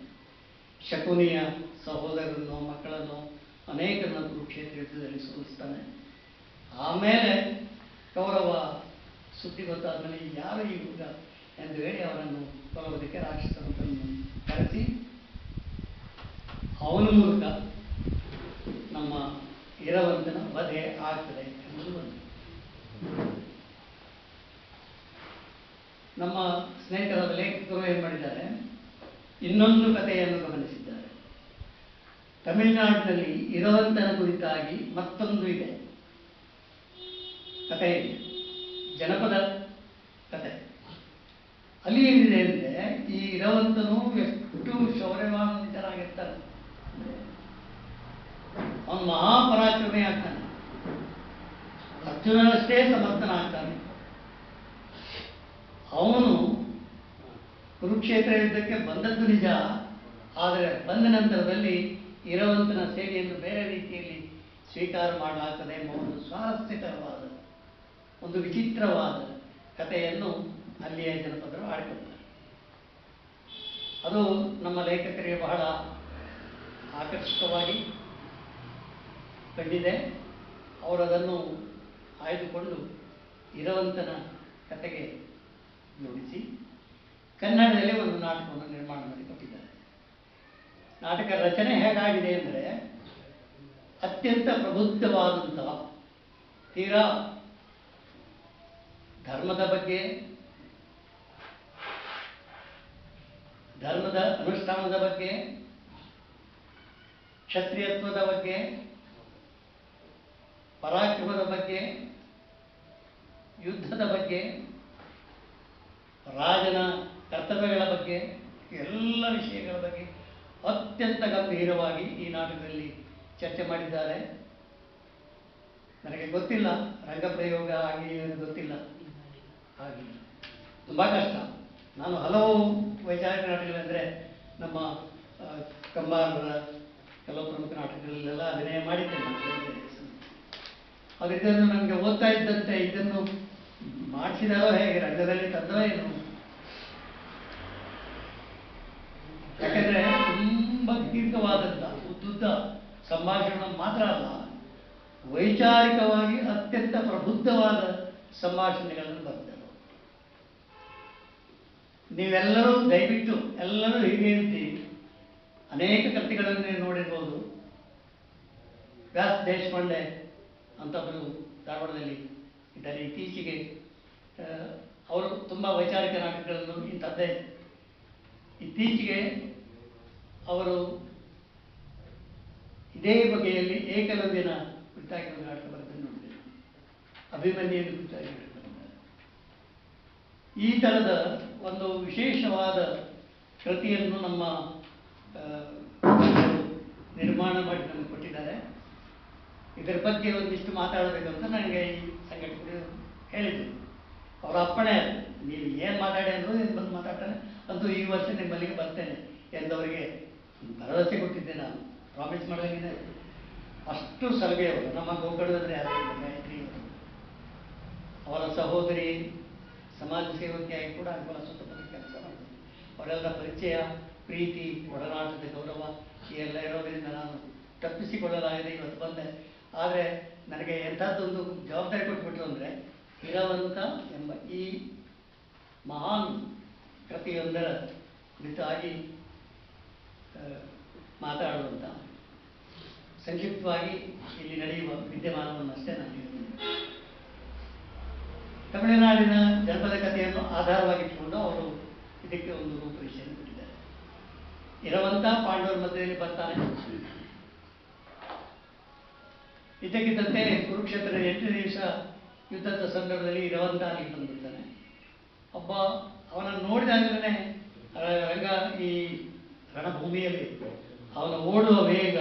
ಶಕುನಿಯ ಸಹೋದರರನ್ನು ಮಕ್ಕಳನ್ನು ಅನೇಕರನ್ನು ಕುರುಕ್ಷೇತ್ರ ಯುದ್ಧದಲ್ಲಿ ಸೋಲಿಸ್ತಾನೆ. ಆಮೇಲೆ ಕೌರವ ಸುದ್ದಿ ಗೊತ್ತಾದ್ಮೇಲೆ ಯಾರು ಈ ಹುಡುಗ ಎಂದು ಹೇಳಿ ಅವರನ್ನು ಕೊಲ್ಲುವುದಕ್ಕೆ ರಾಕ್ಷಸರನ್ನು ಕರೆಸಿ ಅವನ ಮೂಲಕ ನಮ್ಮ ಇರವಂತನ ವಧೆ ಆಗ್ತದೆ ಎಂಬುದು ಒಂದು. ನಮ್ಮ ಸ್ನೇಹಿತರಾದ ಲೇಖಕರು ಏನು ಮಾಡಿದ್ದಾರೆ, ಇನ್ನೊಂದು ಕಥೆಯನ್ನು ಗಮನಿಸಿದ್ದಾರೆ. ತಮಿಳುನಾಡಿನಲ್ಲಿ ಇರವಂತನ ಕುರಿತಾಗಿ ಮತ್ತೊಂದು ಇದೆ, ಕಥೆ ಇದೆ, ಜನಪದ ಕಥೆ. ಅಲ್ಲಿ ಏನಿದೆ ಅಂದರೆ, ಈ ಇರವಂತನು ಎಷ್ಟು ಶೌರ್ಯವಾನ್ವಿತನಾಗಿರ್ತಾನೆ, ಅವನು ಮಹಾಪರಾಕ್ರಮಿ ಆಗ್ತಾನೆ. ಅರ್ಜುನನಷ್ಟೇ ಸಮರ್ಥನಾಗ್ತಾನೆ. ಅವನು ಕುರುಕ್ಷೇತ್ರ ಯುದ್ಧಕ್ಕೆ ಬಂದದ್ದು ನಿಜ, ಆದರೆ ಬಂದ ನಂತರದಲ್ಲಿ ಇರವಂತನ ಸೇವೆಯನ್ನು ಬೇರೆ ರೀತಿಯಲ್ಲಿ ಸ್ವೀಕಾರ ಮಾಡಲಾಗ್ತದೆ ಎಂಬ ಒಂದು ಸ್ವಾರಸ್ಯಕರವಾದ ಒಂದು ವಿಚಿತ್ರವಾದ ಕಥೆಯನ್ನು ಅಲ್ಲಿಯ ಜನಪದರು ಆಡಿಕೊಳ್ತಾರೆ. ಅದು ನಮ್ಮ ಲೇಖಕರಿಗೆ ಬಹಳ ಆಕರ್ಷಕವಾಗಿ ಕಂಡಿದೆ. ಅವರು ಅದನ್ನು ಆಯ್ದುಕೊಂಡು ಇರವಂತನ ಕಥೆಗೆ ಜೋಡಿಸಿ ಕನ್ನಡದಲ್ಲಿ ಒಂದು ನಾಟಕವನ್ನು ನಿರ್ಮಾಣ ಮಾಡಿಕೊಟ್ಟಿದ್ದಾರೆ. ನಾಟಕ ರಚನೆ ಹೇಗಾಗಿದೆ ಅಂದರೆ, ಅತ್ಯಂತ ಪ್ರಬುದ್ಧವಾದಂತಹ ತೀರಾ ಧರ್ಮದ ಬಗ್ಗೆ, ಧರ್ಮದ ಅನುಷ್ಠಾನದ ಬಗ್ಗೆ, ಕ್ಷತ್ರಿಯತ್ವದ ಬಗ್ಗೆ, ಪರಾಕ್ರಮದ ಬಗ್ಗೆ, ಯುದ್ಧದ ಬಗ್ಗೆ, ರಾಜನ ಕರ್ತವ್ಯಗಳ ಬಗ್ಗೆ, ಎಲ್ಲ ವಿಷಯಗಳ ಬಗ್ಗೆ ಅತ್ಯಂತ ಗಂಭೀರವಾಗಿ ಈ ನಾಟಕದಲ್ಲಿ ಚರ್ಚೆ ಮಾಡಿದ್ದಾರೆ. ನನಗೆ ಗೊತ್ತಿಲ್ಲ, ರಂಗಪ್ರಯೋಗ ಆಗಿ ಗೊತ್ತಿಲ್ಲ, ಹಾಗೆ ತುಂಬ ಕಷ್ಟ. ನಾನು ಹಲವು ವೈಚಾರಿಕ ನಾಟಕಗಳೆಂದರೆ ನಮ್ಮ ಕಂಬಾರರ ಕೆಲವು ಪ್ರಮುಖ ನಾಟಕಗಳಲ್ಲೆಲ್ಲ ಅಭಿನಯ ಮಾಡಿದ್ದೇನೆ. ಆದರೆ ಇದನ್ನು ನನಗೆ ಓದ್ತಾ ಇದ್ದಂತೆ ಇದನ್ನು ಮಾಡಿಸಿದಾರೋ ಹೇಗೆ, ರಂಗದಲ್ಲಿ ತಂದೋ ಏನು, ಯಾಕಂದರೆ ತುಂಬ ದೀರ್ಘವಾದಂಥ ಉದ್ದುದ್ದ ಸಂಭಾಷಣೆ ಮಾತ್ರ ಅಲ್ಲ, ವೈಚಾರಿಕವಾಗಿ ಅತ್ಯಂತ ಪ್ರಬುದ್ಧವಾದ ಸಂಭಾಷಣೆಗಳನ್ನು ಬರ್ತವೆ. ನೀವೆಲ್ಲರೂ ದಯವಿಟ್ಟು ಎಲ್ಲರೂ ಹೀಗೆ ಇರ್ತೀವಿ. ಅನೇಕ ಕೃತಿಗಳನ್ನು ನೀವು ನೋಡಿರ್ಬೋದು. ವ್ಯಾಸ ದೇಶಪಾಂಡೆ ಅಂತೊಬ್ಬರು ಧಾರವಾಡದಲ್ಲಿ ಇದ್ದಾರೆ. ಇತ್ತೀಚೆಗೆ ಅವರು ತುಂಬ ವೈಚಾರಿಕ ನಾಟಕಗಳನ್ನು ಇಂಥದ್ದೇ. ಇತ್ತೀಚೆಗೆ ಅವರು ಇದೇ ಬಗೆಯಲ್ಲಿ ಏಕಲವ್ಯನ ಕುರಿತಾಗಿ ಒಂದು ನಾಟಕ ಬರೆದನ್ನು ನೋಡಿದ್ದೇನೆ. ಅಭಿಮನ್ಯುವಿನ ಕುರಿತಾಗಿ ನಾಟಕ ಬರೆದಿದ್ದಾರೆ. ಈ ಥರದ ಒಂದು ವಿಶೇಷವಾದ ಕೃತಿಯನ್ನು ನಮ್ಮ ನಿರ್ಮಾಣ ಮಾಡಿ ನಮಗೆ ಕೊಟ್ಟಿದ್ದಾರೆ. ಇದರ ಬಗ್ಗೆ ಒಂದಿಷ್ಟು ಮಾತಾಡಬೇಕಂತ ನನಗೆ ಈ ಸಂಘಟಕರು ಹೇಳಿದರು. ಅವರ ಅಪ್ಪಣೆ ಅದು, ನೀವು ಏನು ಮಾತಾಡಿ ಅಂದರೂ ನೀನು ಬಂದು ಮಾತಾಡ್ತಾನೆ, ಅಂತೂ ಈ ವರ್ಷ ನಿಮ್ಮಲ್ಲಿಗೆ ಬರ್ತೇನೆ ಎಂದವರಿಗೆ ಭರವಸೆ ಕೊಟ್ಟಿದ್ದೆ. ನಾನು ಪ್ರಾಮಿಸ್ ಮಾಡಿದಾಗಿದೆ. ಅಷ್ಟು ಸಲಹೆಯವರು ನಮ್ಮ ಗೋಕರ್ಣದಲ್ಲಿ ಗಾಯತ್ರಿ ಅವರ ಸಹೋದರಿ ಸಮಾಜ ಸೇವಕಿಯಾಗಿ ಕೂಡ ಅನುಕೂಲ ಸುತ್ತಮುತ್ತ ಕೆಲಸ ಮಾಡಿದೆ. ಅವರೆಲ್ಲ ಪರಿಚಯ, ಪ್ರೀತಿ, ಒಡನಾಟದ ಗೌರವ ಈ ಎಲ್ಲ ಇರೋದರಿಂದ ನಾನು ತಪ್ಪಿಸಿಕೊಳ್ಳಲಾಗಿದೆ, ಇವತ್ತು ಬಂದೆ. ಆದರೆ ನನಗೆ ಎಂಥದ್ದೊಂದು ಜವಾಬ್ದಾರಿ ಕೊಟ್ಬಿಟ್ರು ಅಂದರೆ, ಇರವಂತ ಎಂಬ ಈ ಮಹಾನ್ ಕೃತಿಯೊಂದರ ಕುರಿತಾಗಿ ಮಾತಾಡುವಂಥ ಸಂಕ್ಷಿಪ್ತವಾಗಿ ಇಲ್ಲಿ ನಡೆಯುವ ವಿದ್ಯಮಾನವನ್ನಷ್ಟೇ ನಾನು ಹೇಳಿದ್ದೇನೆ. ತಮಿಳುನಾಡಿನ ಜನಪದ ಕಥೆಯನ್ನು ಆಧಾರವಾಗಿಟ್ಟುಕೊಂಡು ಅವರು ಇದಕ್ಕೆ ಒಂದು ರೂಪರೇಷೆಯನ್ನು ಕೊಟ್ಟಿದ್ದಾರೆ. ಇರವಂತ ಪಾಂಡವರ ಮಧ್ಯದಲ್ಲಿ ಬರ್ತಾನೆ. ಇದಕ್ಕಿದ್ದಂತೆ ಕುರುಕ್ಷೇತ್ರದ 8ನೇ ದಿವಸ ಯುದ್ಧದ ಸಂದರ್ಭದಲ್ಲಿ ಇರವಂತ ಅಲ್ಲಿಗೆ ಬಂದಿರ್ತಾನೆ. ಒಬ್ಬ ಅವನನ್ನು ನೋಡಿದಾಗಲೇ ರಂಗ ಈ ರಣಭೂಮಿಯಲ್ಲಿ ಅವನ ಓಡುವ ವೇಗ,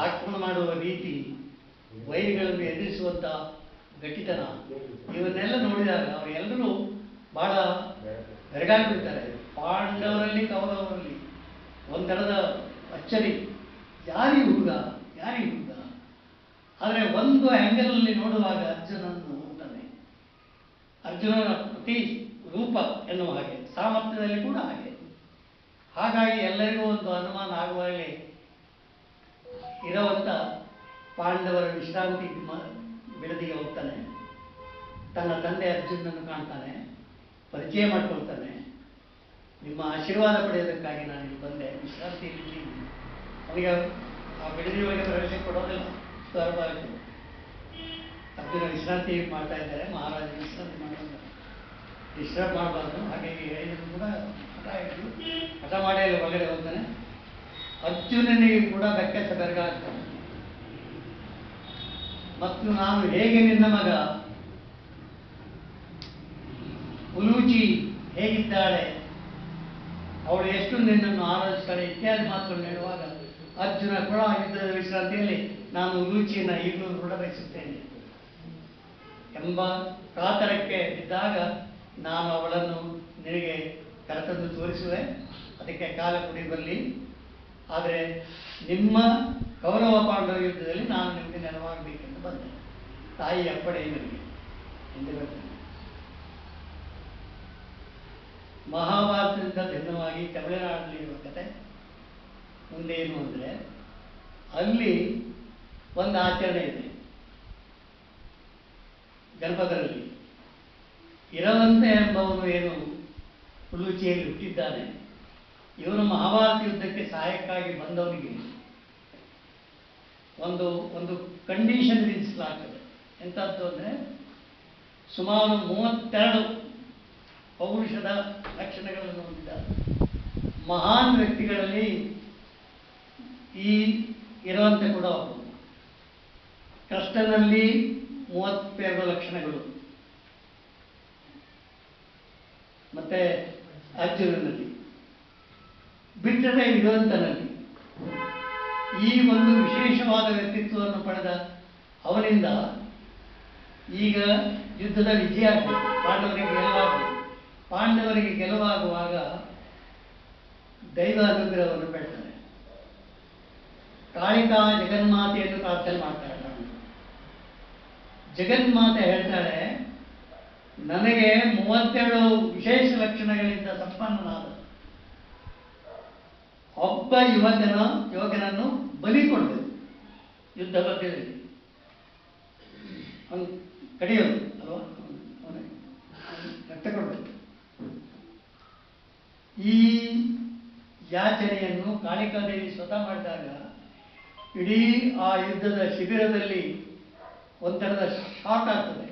ಆಕ್ರಮಣ ಮಾಡುವ ರೀತಿ, ವೈರಿಗಳನ್ನು ಎದುರಿಸುವಂಥ ಗಟ್ಟಿತನ, ಇವನ್ನೆಲ್ಲ ನೋಡಿದಾಗ ಅವರೆಲ್ಲರೂ ಬಹಳ ಬೆರಗಾಗ್ಬಿಡ್ತಾರೆ. ಪಾಂಡವರಲ್ಲಿ ಕೌರವರಲ್ಲಿ ಒಂಥರದ ಅಚ್ಚರಿ, ಯಾರಿ ಹುಡುಗ. ಆದರೆ ಒಂದು ಆ್ಯಂಗಲಲ್ಲಿ ನೋಡುವಾಗ ಅರ್ಜುನನ್ನು ನೋಡ್ತಾನೆ. ಅರ್ಜುನನ ಪ್ರತಿ ರೂಪ ಎನ್ನುವ ಹಾಗೆ, ಸಾಮರ್ಥ್ಯದಲ್ಲಿ ಕೂಡ ಹಾಗೆ. ಹಾಗಾಗಿ ಎಲ್ಲರಿಗೂ ಒಂದು ಅನುಮಾನ ಆಗುವಾಗಲೇ ಇರುವಂಥ ಪಾಂಡವರ ವಿಶ್ರಾಂತಿ ಬಿಡದಿಗೆ ಹೋಗ್ತಾನೆ. ತನ್ನ ತಂದೆ ಅರ್ಜುನನ್ನು ಕಾಣ್ತಾನೆ, ಪರಿಚಯ ಮಾಡ್ಕೊಳ್ತಾನೆ. ನಿಮ್ಮ ಆಶೀರ್ವಾದ ಪಡೆಯೋದಕ್ಕಾಗಿ ನಾನು ಇಲ್ಲಿ ಬಂದೆ, ವಿಶ್ರಾಂತಿಯಲ್ಲಿ. ಅವನಿಗೆ ಆ ಬಿಡದಿಯೊಳಗೆ ಪ್ರವೇಶ ಕೊಡೋದಿಲ್ಲ. ಅರ್ಜುನ ವಿಶ್ರಾಂತಿ ಮಾಡ್ತಾ ಇದ್ದಾರೆ, ಮಹಾರಾಜ ವಿಶ್ರಾಂತಿ ಮಾಡೋದು ಡಿಸ್ಟರ್ಬ್ ಮಾಡಬಾರ್ದು. ಹಾಗಾಗಿ ಹೇಳಿದ್ರು ಕೂಡ ಹಠ ಮಾಡಿ ಅಲ್ಲಿ ಒಳಗಡೆ ಹೋಗ್ತಾನೆ. ಅರ್ಜುನನಿಗೆ ಕೂಡ ಬೆಕ್ಕಸ ಬೆರಗಾಗ್ತಾನೆ. ಮತ್ತು ನಾನು ಹೇಗೆ ನಿನ್ನ ಮಗ, ಉಲೂಚಿ ಹೇಗಿದ್ದಾಳೆ, ಅವಳು ಎಷ್ಟು ನಿನ್ನನ್ನು ಆರಾಧಿಸ್ತಾಳೆ ಇತ್ಯಾದಿ ಮಾತುಗಳನ್ನು ಹೇಳುವಾಗ ಅರ್ಜುನ ಕೂಡ ಯುದ್ಧದ ವಿಶ್ರಾಂತಿಯಲ್ಲಿ ನಾನು ಉಲೂಚಿಯನ್ನು ಈಗಲೂ ಕೂಡ ಬಯಸುತ್ತೇನೆ ಎಂಬ ಕಾತರಕ್ಕೆ ಇದ್ದಾಗ ನಾನು ಅವಳನ್ನು ನಿನಗೆ ಕರೆತಂದು ತೋರಿಸುವೆ, ಅದಕ್ಕೆ ಕಾಲ ಕುಡಿ ಬರಲಿ. ಆದರೆ ನಿಮ್ಮ ಕೌರವ ಪಾಂಡವ ಯುದ್ಧದಲ್ಲಿ ನಾನು ನಿಮಗೆ ನೆರವಾಗಬೇಕೆಂದು ಬಂದೆ. ತಾಯಿ ಅಪ್ಪಣೆ ನನಗೆ ಎಂದು ಬರ್ತೇನೆ. ಮಹಾಭಾರತದಿಂದ ಭಿನ್ನವಾಗಿ ತಮಿಳುನಾಡಿನಲ್ಲಿರುವ ಕತೆ ಮುಂದೇನು ಅಂದರೆ, ಅಲ್ಲಿ ಒಂದು ಆಚರಣೆ ಇದೆ. ಜನಪದರಲ್ಲಿ ಇರವಂತೆ ಎಂಬವನು ಏನು ಉಲೂಚಿಯಲ್ಲಿ ಹುಟ್ಟಿದ್ದಾನೆ, ಇವನು ಮಹಾಭಾರತ ಯುದ್ಧಕ್ಕೆ ಸಹಾಯಕ್ಕಾಗಿ ಬಂದವನಿಗೆ ಒಂದು ಕಂಡೀಷನ್ ವಿಧಿಸಲಾಗ್ತದೆ. ಎಂಥದ್ದು ಅಂದರೆ, ಸುಮಾರು 32 ಪೌರುಷದ ಲಕ್ಷಣಗಳನ್ನು ಹೊಂದಿದ ಮಹಾನ್ ವ್ಯಕ್ತಿಗಳಲ್ಲಿ ಈ ಇರುವಂತೆ ಕೂಡ ಒಬ್ಬ. ಕೃಷ್ಣನಲ್ಲಿ 32 ಲಕ್ಷಣಗಳು, ಮತ್ತೆ ಅರ್ಜುನನಲ್ಲಿ, ಬಿಟ್ಟರೆ ಇರುವಂತನಲ್ಲಿ ಈ ಒಂದು ವಿಶೇಷವಾದ ವ್ಯಕ್ತಿತ್ವವನ್ನು ಪಡೆದ ಅವನಿಂದ ಈಗ ಯುದ್ಧದ ವಿಜಯ ಆಗಬೇಕು, ಪಾಂಡವರಿಗೆ ಗೆಲುವಾಗುವಾಗ ದೈವ ಅನುಗ್ರಹವನ್ನು ಬೇಡ್ತಾನೆ. ಕಾಳಿಕಾ ಜಗನ್ಮಾತೆಯನ್ನು ಪ್ರಾರ್ಥನೆ ಮಾಡ್ತಾಳೆ. ಜಗನ್ಮಾತೆ ಹೇಳ್ತಾಳೆ, ನನಗೆ 32 ವಿಶೇಷ ಲಕ್ಷಣಗಳಿಂದ ಸಂಪನ್ನನಾದ ಒಬ್ಬ ಯುವಕನನ್ನು ಬಲಿ ಕೊಡಬೇಕು. ಯುದ್ಧ ಮಧ್ಯದಲ್ಲಿ ಅವನು ಕಡಿಯೋದು ಅಲ್ವಾ, ರಕ್ತ ಕೊಡಬೇಕು. ಈ ಯಾಚನೆಯನ್ನು ಕಾಳಿಕಾದೇವಿ ಸ್ವತಃ ಮಾಡಿದಾಗ ಇಡೀ ಆ ಯುದ್ಧದ ಶಿಬಿರದಲ್ಲಿ ಒಂಥರದ ಶಾಕ್ ಆಗ್ತದೆ.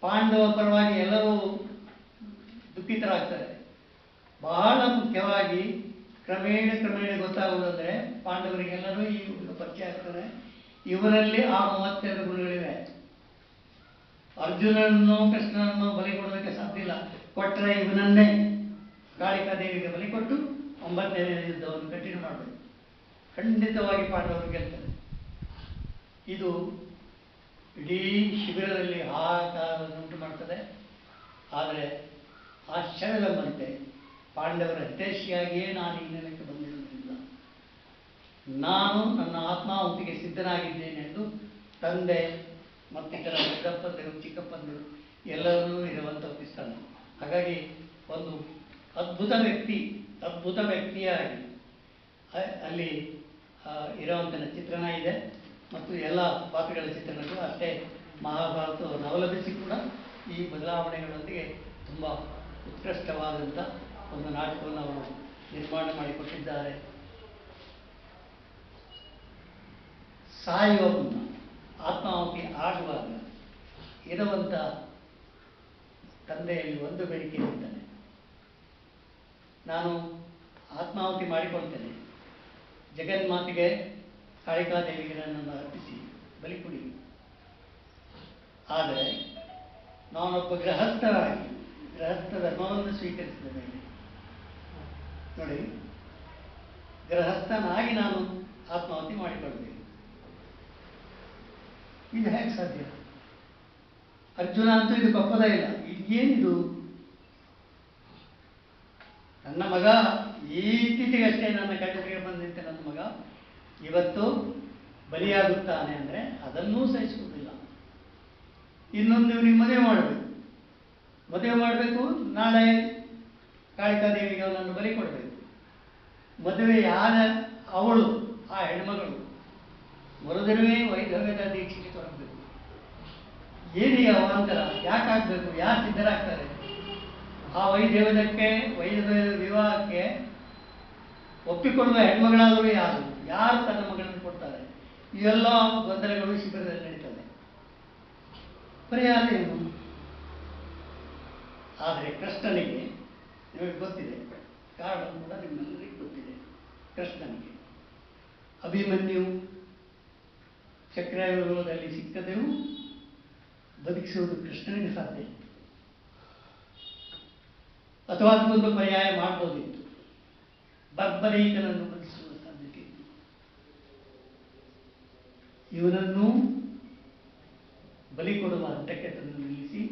ಪಾಂಡವ ಪರವಾಗಿ ಎಲ್ಲರೂ ದುಃಖಿತರಾಗ್ತಾರೆ. ಬಹಳ ಮುಖ್ಯವಾಗಿ ಕ್ರಮೇಣ ಗೊತ್ತಾಗುವುದಂದರೆ, ಪಾಂಡವರಿಗೆಲ್ಲರೂ ಈ ಹುಡುಗ ಪರಿಚಯ ಆಗ್ತಾರೆ. ಇವರಲ್ಲಿ ಆ 32 ಗುಣಗಳಿವೆ. ಅರ್ಜುನನ್ನು ಕೃಷ್ಣನನ್ನು ಬಲಿ ಕೊಡೋದಕ್ಕೆ ಸಾಧ್ಯ ಇಲ್ಲ. ಕೊಟ್ಟರೆ ಇವನನ್ನೇ ಕಾಳಿಕಾದೇವಿಗೆ ಬಲಿ ಕೊಟ್ಟು 9ನೇ ಯುದ್ಧವನ್ನು ಕಂಟಿನ್ಯೂ ಮಾಡಬೇಕು. ಖಂಡಿತವಾಗಿ ಪಾಂಡವರು ಗೆಲ್ತಾರೆ. ಇದು ಇಡೀ ಶಿಬಿರದಲ್ಲಿ ಹಾಹಾಕಾರವನ್ನುಂಟು ಮಾಡ್ತದೆ. ಆದರೆ ಆಶ್ಚರ್ಯವೆಂಬಂತೆ ಪಾಂಡವರ ಹಿತೈಷಿಯಾಗಿಯೇ ನಾನು ಈ ನೆಲಕ್ಕೆ ಬಂದಿರುವುದಿಲ್ಲ, ನಾನು ನನ್ನ ಆತ್ಮಾಹುತಿಗೆ ಸಿದ್ಧನಾಗಿದ್ದೇನೆ ಎಂದು ತಂದೆ ಮತ್ತಿತರ ದೊಡ್ಡಪ್ಪಂದಿರು ಚಿಕ್ಕಪ್ಪಂದಿರು ಎಲ್ಲರನ್ನೂ ಇರುವಂತ ಒಪ್ಪಿಸ್ತಾನೆ. ಹಾಗಾಗಿ ಒಂದು ಅದ್ಭುತ ವ್ಯಕ್ತಿಯಾಗಿ ಅಲ್ಲಿ ಇರುವಂತನ ಚಿತ್ರಣ ಇದೆ. ಮತ್ತು ಎಲ್ಲ ಪಾತ್ರಗಳ ಚಿತ್ರಣಗಳು ಅಷ್ಟೇ ಮಹಾಭಾರತವನ್ನು ಅವಲಂಬಿಸಿ ಕೂಡ ಈ ಬದಲಾವಣೆಗಳೊಂದಿಗೆ ತುಂಬ ಉತ್ಕೃಷ್ಟವಾದಂಥ ಒಂದು ನಾಟಕವನ್ನು ಅವರು ನಿರ್ಮಾಣ ಮಾಡಿಕೊಟ್ಟಿದ್ದಾರೆ. ಸಾಯುವ ಮುನ್ನ ಆತ್ಮಾಹುತಿ ಆಗುವಾಗ ಇರುವಂಥ ತಂದೆಯಲ್ಲಿ ಒಂದು ಬೇಡಿಕೆ ಇರುತ್ತಾನೆ, ನಾನು ಆತ್ಮಾಹುತಿ ಮಾಡಿಕೊಳ್ತೇನೆ, ಜಗನ್ಮಾತೆಗೆ ಕಾಳಿಕಾದೇವಿಗೆ ನನ್ನನ್ನು ಅರ್ಪಿಸಿ ಬಲಿ ಕೊಡಿ. ಆದರೆ ನಾನೊಬ್ಬ ಗೃಹಸ್ಥರಾಗಿ ಗೃಹಸ್ಥ ಧರ್ಮವನ್ನು ಸ್ವೀಕರಿಸಿದ ಮೇಲೆ, ನೋಡಿ, ಗೃಹಸ್ಥನಾಗಿ ನಾನು ಆತ್ಮಾಹುತಿ ಮಾಡಿಕೊಳ್ಬೇಕು. ಇದು ಹೇಗೆ ಸಾಧ್ಯ? ಅರ್ಜುನ ಅಂತೂ ಇದು ಒಪ್ಪದೇ ಇಲ್ಲ. ಇದು ಏನಿದು? ನನ್ನ ಮಗ ಇತ್ತೀಚೆಗಷ್ಟೇ ನನ್ನ ಕಣ್ಣೆದುರಿಗೆ ಬಂದಂತೆ ನನ್ನ ಮಗ ಇವತ್ತು ಬಲಿಯಾಗುತ್ತಾನೆ ಅಂದರೆ ಅದನ್ನೂ ಸಹಿಸುವುದಿಲ್ಲ. ಇನ್ನೊಂದು ಇವನಿಗೆ ಮದುವೆ ಮಾಡಬೇಕು, ಮದುವೆ ಮಾಡಬೇಕು, ನಾಳೆ ಕಾಳಿಕಾದೇವಿಗೆ ಅವನನ್ನು ಬಲಿ ಕೊಡಬೇಕು. ಮದುವೆಯಾದ ಅವಳು, ಆ ಹೆಣ್ಮಗಳು, ಮರುದಿನವೇ ವೈಧವ್ಯದ ದೀಕ್ಷೆಗೆ ತೊಡಗಬೇಕು. ಏನೇ ಅವಾಂತರ? ಯಾಕಾಗಬೇಕು? ಯಾರು ಸಿದ್ಧರಾಗ್ತಾರೆ? ಆ ವೈಧವ್ಯದಕ್ಕೆ, ವೈಧವ್ಯದ ವಿವಾಹಕ್ಕೆ ಒಪ್ಪಿಕೊಳ್ಳುವ ಹೆಣ್ಮಗಳಾದರೂ ಯಾರು? ಯಾರು ತನ್ನ ಮಗಳನ್ನು ಕೊಡ್ತಾರೆ? ಇವೆಲ್ಲ ಗೊಂದಲಗಳು ಶಿಬಿರದಲ್ಲಿ ನಡೀತದೆ. ಪರಿಹಾರ ಏನು? ಆದರೆ ಕೃಷ್ಣನಿಗೆ, ನಿಮಗೆ ಗೊತ್ತಿದೆ, ಕಾರಣ ಕೂಡ ನಿಮ್ಮೆಲ್ಲರಿಗೂ ಗೊತ್ತಿದೆ. ಕೃಷ್ಣನಿಗೆ ಅಭಿಮನ್ಯು ಚಕ್ರವ್ಯೂಹದಲ್ಲಿ ಸಿಕ್ಕದೆಯೂ ಬದುಕಿಸುವುದು ಕೃಷ್ಣನಿಗೆ ಸಾಧ್ಯ, ಅಥವಾ ಅದಕ್ಕೊಂದು ಪರ್ಯಾಯ ಮಾಡಬಹುದಿತ್ತು. ಬರ್ಬರೀಕನನ್ನು ಬದುಕಿಸುವ ಸಾಧ್ಯತೆ ಇತ್ತು. ಇವನನ್ನು ಬಲಿ ಕೊಡುವ ಹಂತಕ್ಕೆ ತಂದು ನಿಲ್ಲಿಸಿ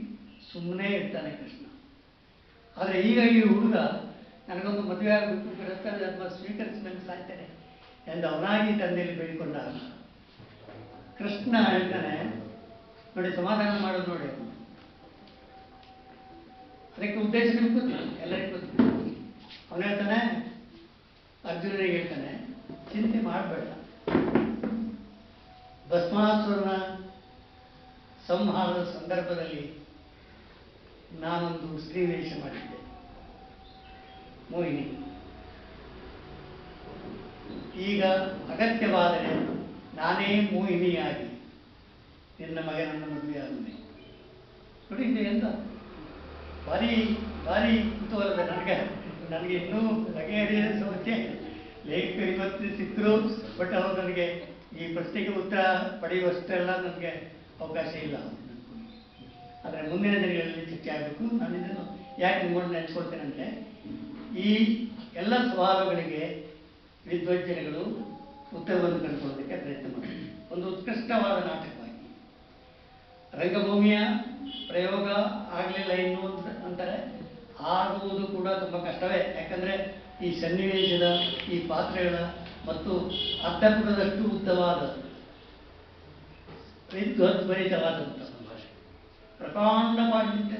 ಸುಮ್ಮನೆ ಇರ್ತಾನೆ ಕೃಷ್ಣ. ಆದರೆ ಈಗ ಈ ಹುಡುಗ ನನಗೊಂದು ಮದುವೆ ಆಗಬೇಕು, ಗೃಹಸ್ಥ ಧರ್ಮ ಸ್ವೀಕರಿಸಿದ ಮೇಲೆ ಸಾಯ್ತೇನೆ ಎಂದು ಅವನಾಗಿ ತಂದೆಯಲ್ಲಿ ಬೇಡಿಕೊಂಡಾಗ ಕೃಷ್ಣ ಹೇಳ್ತಾನೆ, ನೋಡಿ, ಸಮಾಧಾನ ಮಾಡೋದು ನೋಡಿ. ಅದಕ್ಕೆ ಉದ್ದೇಶ ನಿಮ್ಗೆ ಗೊತ್ತಿಲ್ಲ, ಎಲ್ಲರಿಗೂ ಗೊತ್ತಿಲ್ಲ. ಅವನು ಹೇಳ್ತಾನೆ, ಅರ್ಜುನನಿಗೆ ಹೇಳ್ತಾನೆ, ಚಿಂತೆ ಮಾಡಬೇಡ, ಭಸ್ಮಾಸುರನ ಸಂಹಾರದ ಸಂದರ್ಭದಲ್ಲಿ ನಾನೊಂದು ಸ್ತ್ರೀವೇಷ ಮಾಡಿದ್ದೆ, ಮೋಹಿನಿ. ಈಗ ಅಗತ್ಯವಾದರೆ ನಾನೇ ಮೋಹಿನಿಯಾಗಿ ನಿನ್ನ ಮಗನನ್ನು ಮದುವೆಯಾಗುವೆ. ನೋಡಿ, ಇದು ಎಂತ ಭಾರಿ ಭಾರಿ ಕುತೂಹಲದ. ನನಗೆ ಇನ್ನೂ ಬಗೆಹರಿಯದ ಸಮಸ್ಯೆ. ಲೇಖಕರು ಇವತ್ತು ಸಿಕ್ಕರು, ಬಟ್ ಅವರು ನನಗೆ ಈ ಪ್ರಶ್ನೆಗೆ ಉತ್ತರ ಪಡೆಯುವಷ್ಟೆಲ್ಲ ನನಗೆ ಅವಕಾಶ ಇಲ್ಲ. ಆದರೆ ಮುಂದಿನ ದಿನಗಳಲ್ಲಿ ಚರ್ಚೆ ಆಗಬೇಕು. ನಾನು ಇದನ್ನು ಯಾಕೆ ನಿಮ್ಮನ್ನು ನೆನೆಸ್ಕೊಳ್ತೇನೆ ಅಂದರೆ, ಈ ಎಲ್ಲ ಸವಾಲುಗಳಿಗೆ ವಿದ್ವಜ್ಜನಗಳು ಉತ್ತರವನ್ನು ಕಂಡುಕೊಳ್ಳೋದಕ್ಕೆ ಪ್ರಯತ್ನ ಮಾಡಿ ಒಂದು ಉತ್ಕೃಷ್ಟವಾದ ನಾಟಕವಾಗಿ. ರಂಗಭೂಮಿಯ ಪ್ರಯೋಗ ಆಗಲಿಲ್ಲ ಇನ್ನು ಅಂತಾರೆ, ಆಗುವುದು ಕೂಡ ತುಂಬ ಕಷ್ಟವೇ. ಯಾಕಂದರೆ ಈ ಸನ್ನಿವೇಶದ, ಈ ಪಾತ್ರಗಳ ಮತ್ತು ಅರ್ಧಪುಟದಷ್ಟು ಉದ್ದವಾದ ವಿದ್ವದ್ಭರಿತವಾದಂಥ ಪ್ರಕಾಂಡ ಪಾಂಡಿತ್ಯ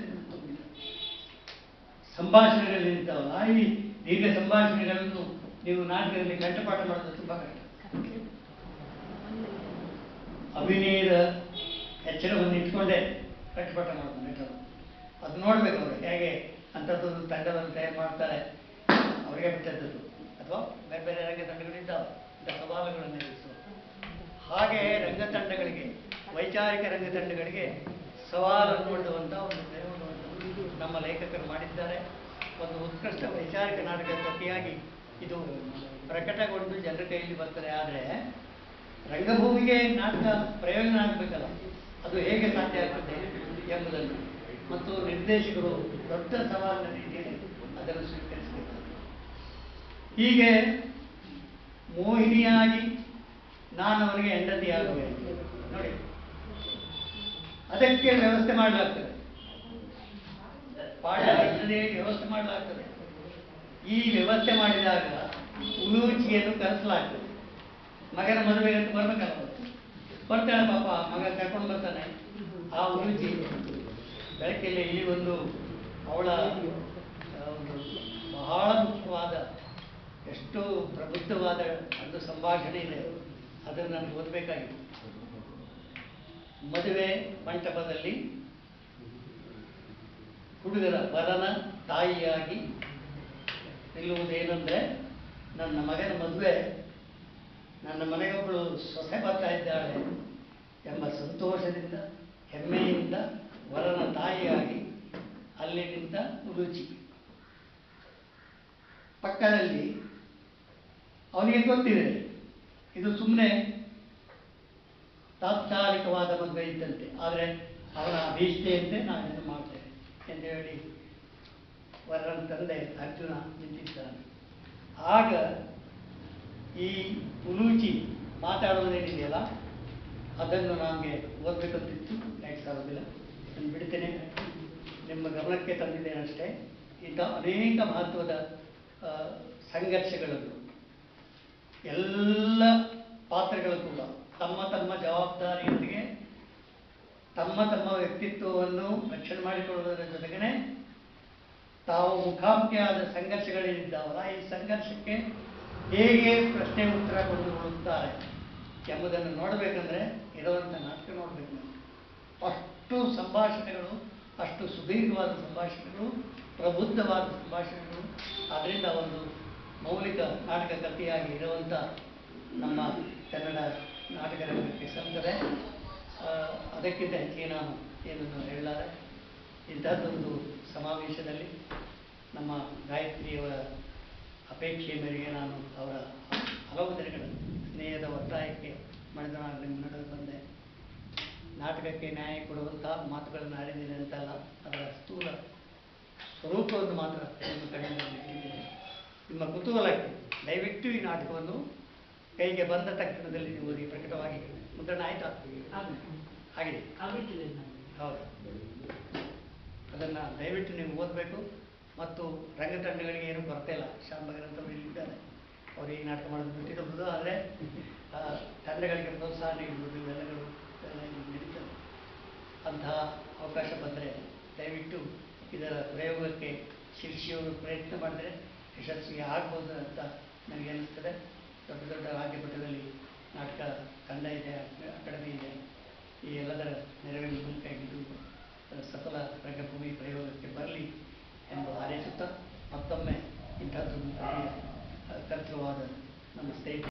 ಸಂಭಾಷಣೆಗಳು ನಿಂತವಲ್ಲ, ಈ ದೀರ್ಘ ಸಂಭಾಷಣೆಗಳನ್ನು ನೀವು ನಾಟಕದಲ್ಲಿ ಕಂಠಪಾಠ ಮಾಡೋದು ತುಂಬ ಕಷ್ಟ. ಅಭಿನಯದ ಎಚ್ಚರವನ್ನು ಇಟ್ಕೊಂಡೇ ಕಂಠಪಾಠ ಮಾಡೋದು ನಟರು. ಅದು ನೋಡ್ಬೇಕು ಅವರು ಹೇಗೆ ಅಂಥದ್ದೊಂದು ತಂಡವನ್ನು ತಯಾರು ಮಾಡ್ತಾರೆ, ಅವರಿಗೆ ಬಿಟ್ಟದ್ದು. ಅಥವಾ ಬೇರೆ ಬೇರೆ ರಂಗತಂಡಗಳಿದ್ದಾವೆ ಇಂಥ ಸವಾಲುಗಳನ್ನು ಎದುರಿಸುವ. ಹಾಗೆ ರಂಗತಂಡಗಳಿಗೆ, ವೈಚಾರಿಕ ರಂಗತಂಡಗಳಿಗೆ ಸವಾಲನ್ನು ಒಡ್ಡುವಂಥ ಒಂದು ಪ್ರಯೋಗವನ್ನು ನಮ್ಮ ಲೇಖಕರು ಮಾಡಿದ್ದಾರೆ. ಒಂದು ಉತ್ಕೃಷ್ಟ ವೈಚಾರಿಕ ನಾಟಕ ಕೃತಿಯಾಗಿ ಇದು ಪ್ರಕಟಗೊಂಡು ಜನರ ಕೈಯಲ್ಲಿ ಬರ್ತದೆ. ಆದರೆ ರಂಗಭೂಮಿಗೆ ನಾಟಕ ಪ್ರಯೋಜನ ಆಗಬೇಕಲ್ಲ, ಅದು ಹೇಗೆ ಸಾಧ್ಯ ಆಗ್ತದೆ ಎಂಬುದನ್ನು ಮತ್ತು ನಿರ್ದೇಶಕರು ದೊಡ್ಡ ಸವಾಲಿನ ರೀತಿಯಲ್ಲಿ ಅದನ್ನು ಸ್ವೀಕರಿಸಬೇಕು. ಹೀಗೆ ಮೋಹಿನಿಯಾಗಿ ನಾನು ಅವರಿಗೆ ಹೆಂಡತಿಯಾಗುವೆ ನೋಡಿ, ಅದಕ್ಕೆ ವ್ಯವಸ್ಥೆ ಮಾಡಲಾಗ್ತದೆ, ಪಾಠ ವ್ಯವಸ್ಥೆ ಮಾಡಲಾಗ್ತದೆ. ಈ ವ್ಯವಸ್ಥೆ ಮಾಡಿದಾಗ ಉಲೂಚಿಯನ್ನು ಕರೆಸಲಾಗ್ತದೆ. ಮಗನ ಮದುವೆಗೆ ಅಂತ ಬರ್ಬೇಕಲ್ಲ, ಬರ್ತಾಳೆ ಪಾಪ, ಮಗ ಕರ್ಕೊಂಡು ಬರ್ತಾನೆ. ಆ ಉಲೂಚಿ ಬೆಳಕಲ್ಲಿ ಇಲ್ಲಿ ಒಂದು ಅವಳ ಒಂದು ಬಹಳ ಮುಖ್ಯವಾದ, ಎಷ್ಟು ಪ್ರಬುದ್ಧವಾದ ಒಂದು ಸಂಭಾಷಣೆ ಇದೆ, ಅದನ್ನು ನನಗೆ ಓದಬೇಕಾಗಿತ್ತು. ಮದುವೆ ಮಂಟಪದಲ್ಲಿ ಹುಡುಗರ ವರನ ತಾಯಿಯಾಗಿ ನಿಲ್ಲುವುದೇನೆಂದರೆ, ನನ್ನ ಮಗನ ಮದುವೆ, ನನ್ನ ಮನೆಗೊಬ್ಬಳು ಸೊಸೆ ಬರ್ತಾ ಇದ್ದಾಳೆ ಎಂಬ ಸಂತೋಷದಿಂದ, ಹೆಮ್ಮೆಯಿಂದ ವರನ ತಾಯಿಯಾಗಿ ಅಲ್ಲಿ ನಿಂತ ರುಚಿ. ಪಕ್ಕದಲ್ಲಿ ಅವನಿಗೆ ಗೊತ್ತಿದೆ ಇದು ಸುಮ್ಮನೆ ತಾತ್ಕಾಲಿಕವಾದ ಮದುವೆ ಇದ್ದಂತೆ, ಆದರೆ ಅವನ ಅಭೀಷ್ಟೆಯಂತೆ ನಾವಿನ್ನು ಮಾಡ್ತೇವೆ ಎಂದು ಹೇಳಿ ವರನ ತಂದೆ ಅರ್ಜುನ ನಿಂತಿದ್ದಾನೆ. ಆಗ ಈ ಉಲೂಚಿ ಮಾತಾಡುವುದೇನಿದೆಯಲ್ಲ ಅದನ್ನು ನಮಗೆ ಓದಬೇಕಂತಿತ್ತು, ಯಾಕೆ ಸಾಗೋದಿಲ್ಲ, ನಾನು ಬಿಡ್ತೇನೆ. ನಿಮ್ಮ ಗಮನಕ್ಕೆ ತಂದಿದ್ದೇನೆ ಅಷ್ಟೇ. ಇಂಥ ಅನೇಕ ಮಹತ್ವದ ಸಂಘರ್ಷಗಳನ್ನು ಎಲ್ಲ ಪಾತ್ರಗಳು ಕೂಡ ತಮ್ಮ ತಮ್ಮ ಜವಾಬ್ದಾರಿಯೊಂದಿಗೆ ತಮ್ಮ ತಮ್ಮ ವ್ಯಕ್ತಿತ್ವವನ್ನು ರಕ್ಷಣೆ ಮಾಡಿಕೊಳ್ಳುವುದರ ಜೊತೆಗೇ ತಾವು ಮುಖಾಮುಖಿ ಆದ ಸಂಘರ್ಷಗಳೇನಿದ್ದಾವಲ್ಲ ಈ ಸಂಘರ್ಷಕ್ಕೆ ಹೇಗೆ ಪ್ರಶ್ನೆ ಉತ್ತರ ಕೊಂಡುಕೊಳ್ಳುತ್ತಾರೆ ಎಂಬುದನ್ನು ನೋಡಬೇಕಂದ್ರೆ ಇರುವಂಥ ನಾಟಕ ನೋಡಬೇಕು. ಅಷ್ಟು ಸಂಭಾಷಣೆಗಳು, ಅಷ್ಟು ಸುದೀರ್ಘವಾದ ಸಂಭಾಷಣೆಗಳು, ಪ್ರಬುದ್ಧವಾದ ಸಂಭಾಷಣೆಗಳು. ಅದರಿಂದ ಒಂದು ಮೌಲಿಕ ನಾಟಕ ಕಥೆಯಾಗಿ ಇರುವಂಥ ನಮ್ಮ ಕನ್ನಡ ನಾಟಕ ರಂಗಕ್ಕೆ ಸಂದರೆ. ಅದಕ್ಕಿಂತ ಹೆಚ್ಚಿಗೆ ನಾನು ಏನನ್ನು ಹೇಳಲಾರೆ. ಇಂಥದ್ದೊಂದು ಸಮಾವೇಶದಲ್ಲಿ ನಮ್ಮ ಗಾಯತ್ರಿಯವರ ಅಪೇಕ್ಷೆಯ ಮೇರೆಗೆ ನಾನು ಅವರ ಹಲವು ದಿನಗಳ ಸ್ನೇಹದ ಒತ್ತಾಯಕ್ಕೆ ಮಣಿದನಾಗಿ ನಿಮ್ಮ ನಡುವೆ ಬಂದೆ. ನಾಟಕಕ್ಕೆ ನ್ಯಾಯ ಕೊಡುವಂಥ ಮಾತುಗಳನ್ನು ಆಡಿದ್ದೇನೆ ಅಂತಲ್ಲ, ಅದರ ಸ್ಥೂಲ ಸ್ವರೂಪವನ್ನು ಮಾತ್ರ ನಿಮ್ಮ ಕಣ್ಣಿನಲ್ಲಿ. ನಿಮ್ಮ ಕುತೂಹಲಕ್ಕೆ ದಯವಿಟ್ಟು ಈ ನಾಟಕವನ್ನು ಕೈಗೆ ಬಂದ ತಕ್ಷಣದಲ್ಲಿ ನೀವು ಓದಿ. ಪ್ರಕಟವಾಗಿ ಮುದ್ರಣ ಆಯಿತಾ? ಆಗಿದೆ. ಹೌದು, ಅದನ್ನು ದಯವಿಟ್ಟು ನೀವು ಓದಬೇಕು. ಮತ್ತು ರಂಗತಂಡಗಳಿಗೆ ಏನೂ ಕೊರತೆ ಇಲ್ಲ. ಶ್ಯಾಮ್ ಭಗವಂತವರು ಇಲ್ಲಿದ್ದಾರೆ, ಅವರು ಈ ನಾಟಕ ಮಾಡೋದು ಬಿಟ್ಟಿರಬಹುದು, ಆದರೆ ತಂಡಗಳಿಗೆ ಪ್ರೋತ್ಸಾಹ ನೀಡುವುದು ಇವೆಲ್ಲಗಳು ಎಲ್ಲ ಇಲ್ಲಿ ನಡೀತದೆ. ಅಂತಹ ಅವಕಾಶ ಬಂದರೆ ದಯವಿಟ್ಟು ಇದರ ಪ್ರಯೋಗಕ್ಕೆ ಶಿರ್ಷಿಯವರು ಪ್ರಯತ್ನ ಮಾಡಿದರೆ ಯಶಸ್ವಿ ಆಗ್ಬೋದು ಅಂತ ನನಗೆ ಅನ್ನಿಸ್ತದೆ. ದೊಡ್ಡ ದೊಡ್ಡ ರಾಜ್ಯ ಮಟ್ಟದಲ್ಲಿ ನಾಟಕ ತಂಡ ಇದೆ, ಅಕಾಡೆಮಿ ಇದೆ. ಈ ಎಲ್ಲದರ ನೆರವಿನ ಮೂಲಕ ಇದು ಸಫಲ ರಂಗಭೂಮಿ ಪ್ರಯೋಗಕ್ಕೆ ಬರಲಿ ಎಂದು ಹಾರೈಸುತ್ತಾ ಮತ್ತೊಮ್ಮೆ ಇಂಥದ್ದೊಂದು ಕರ್ತೃವಾದ ನಮ್ಮ ಸ್ನೇಹಿತ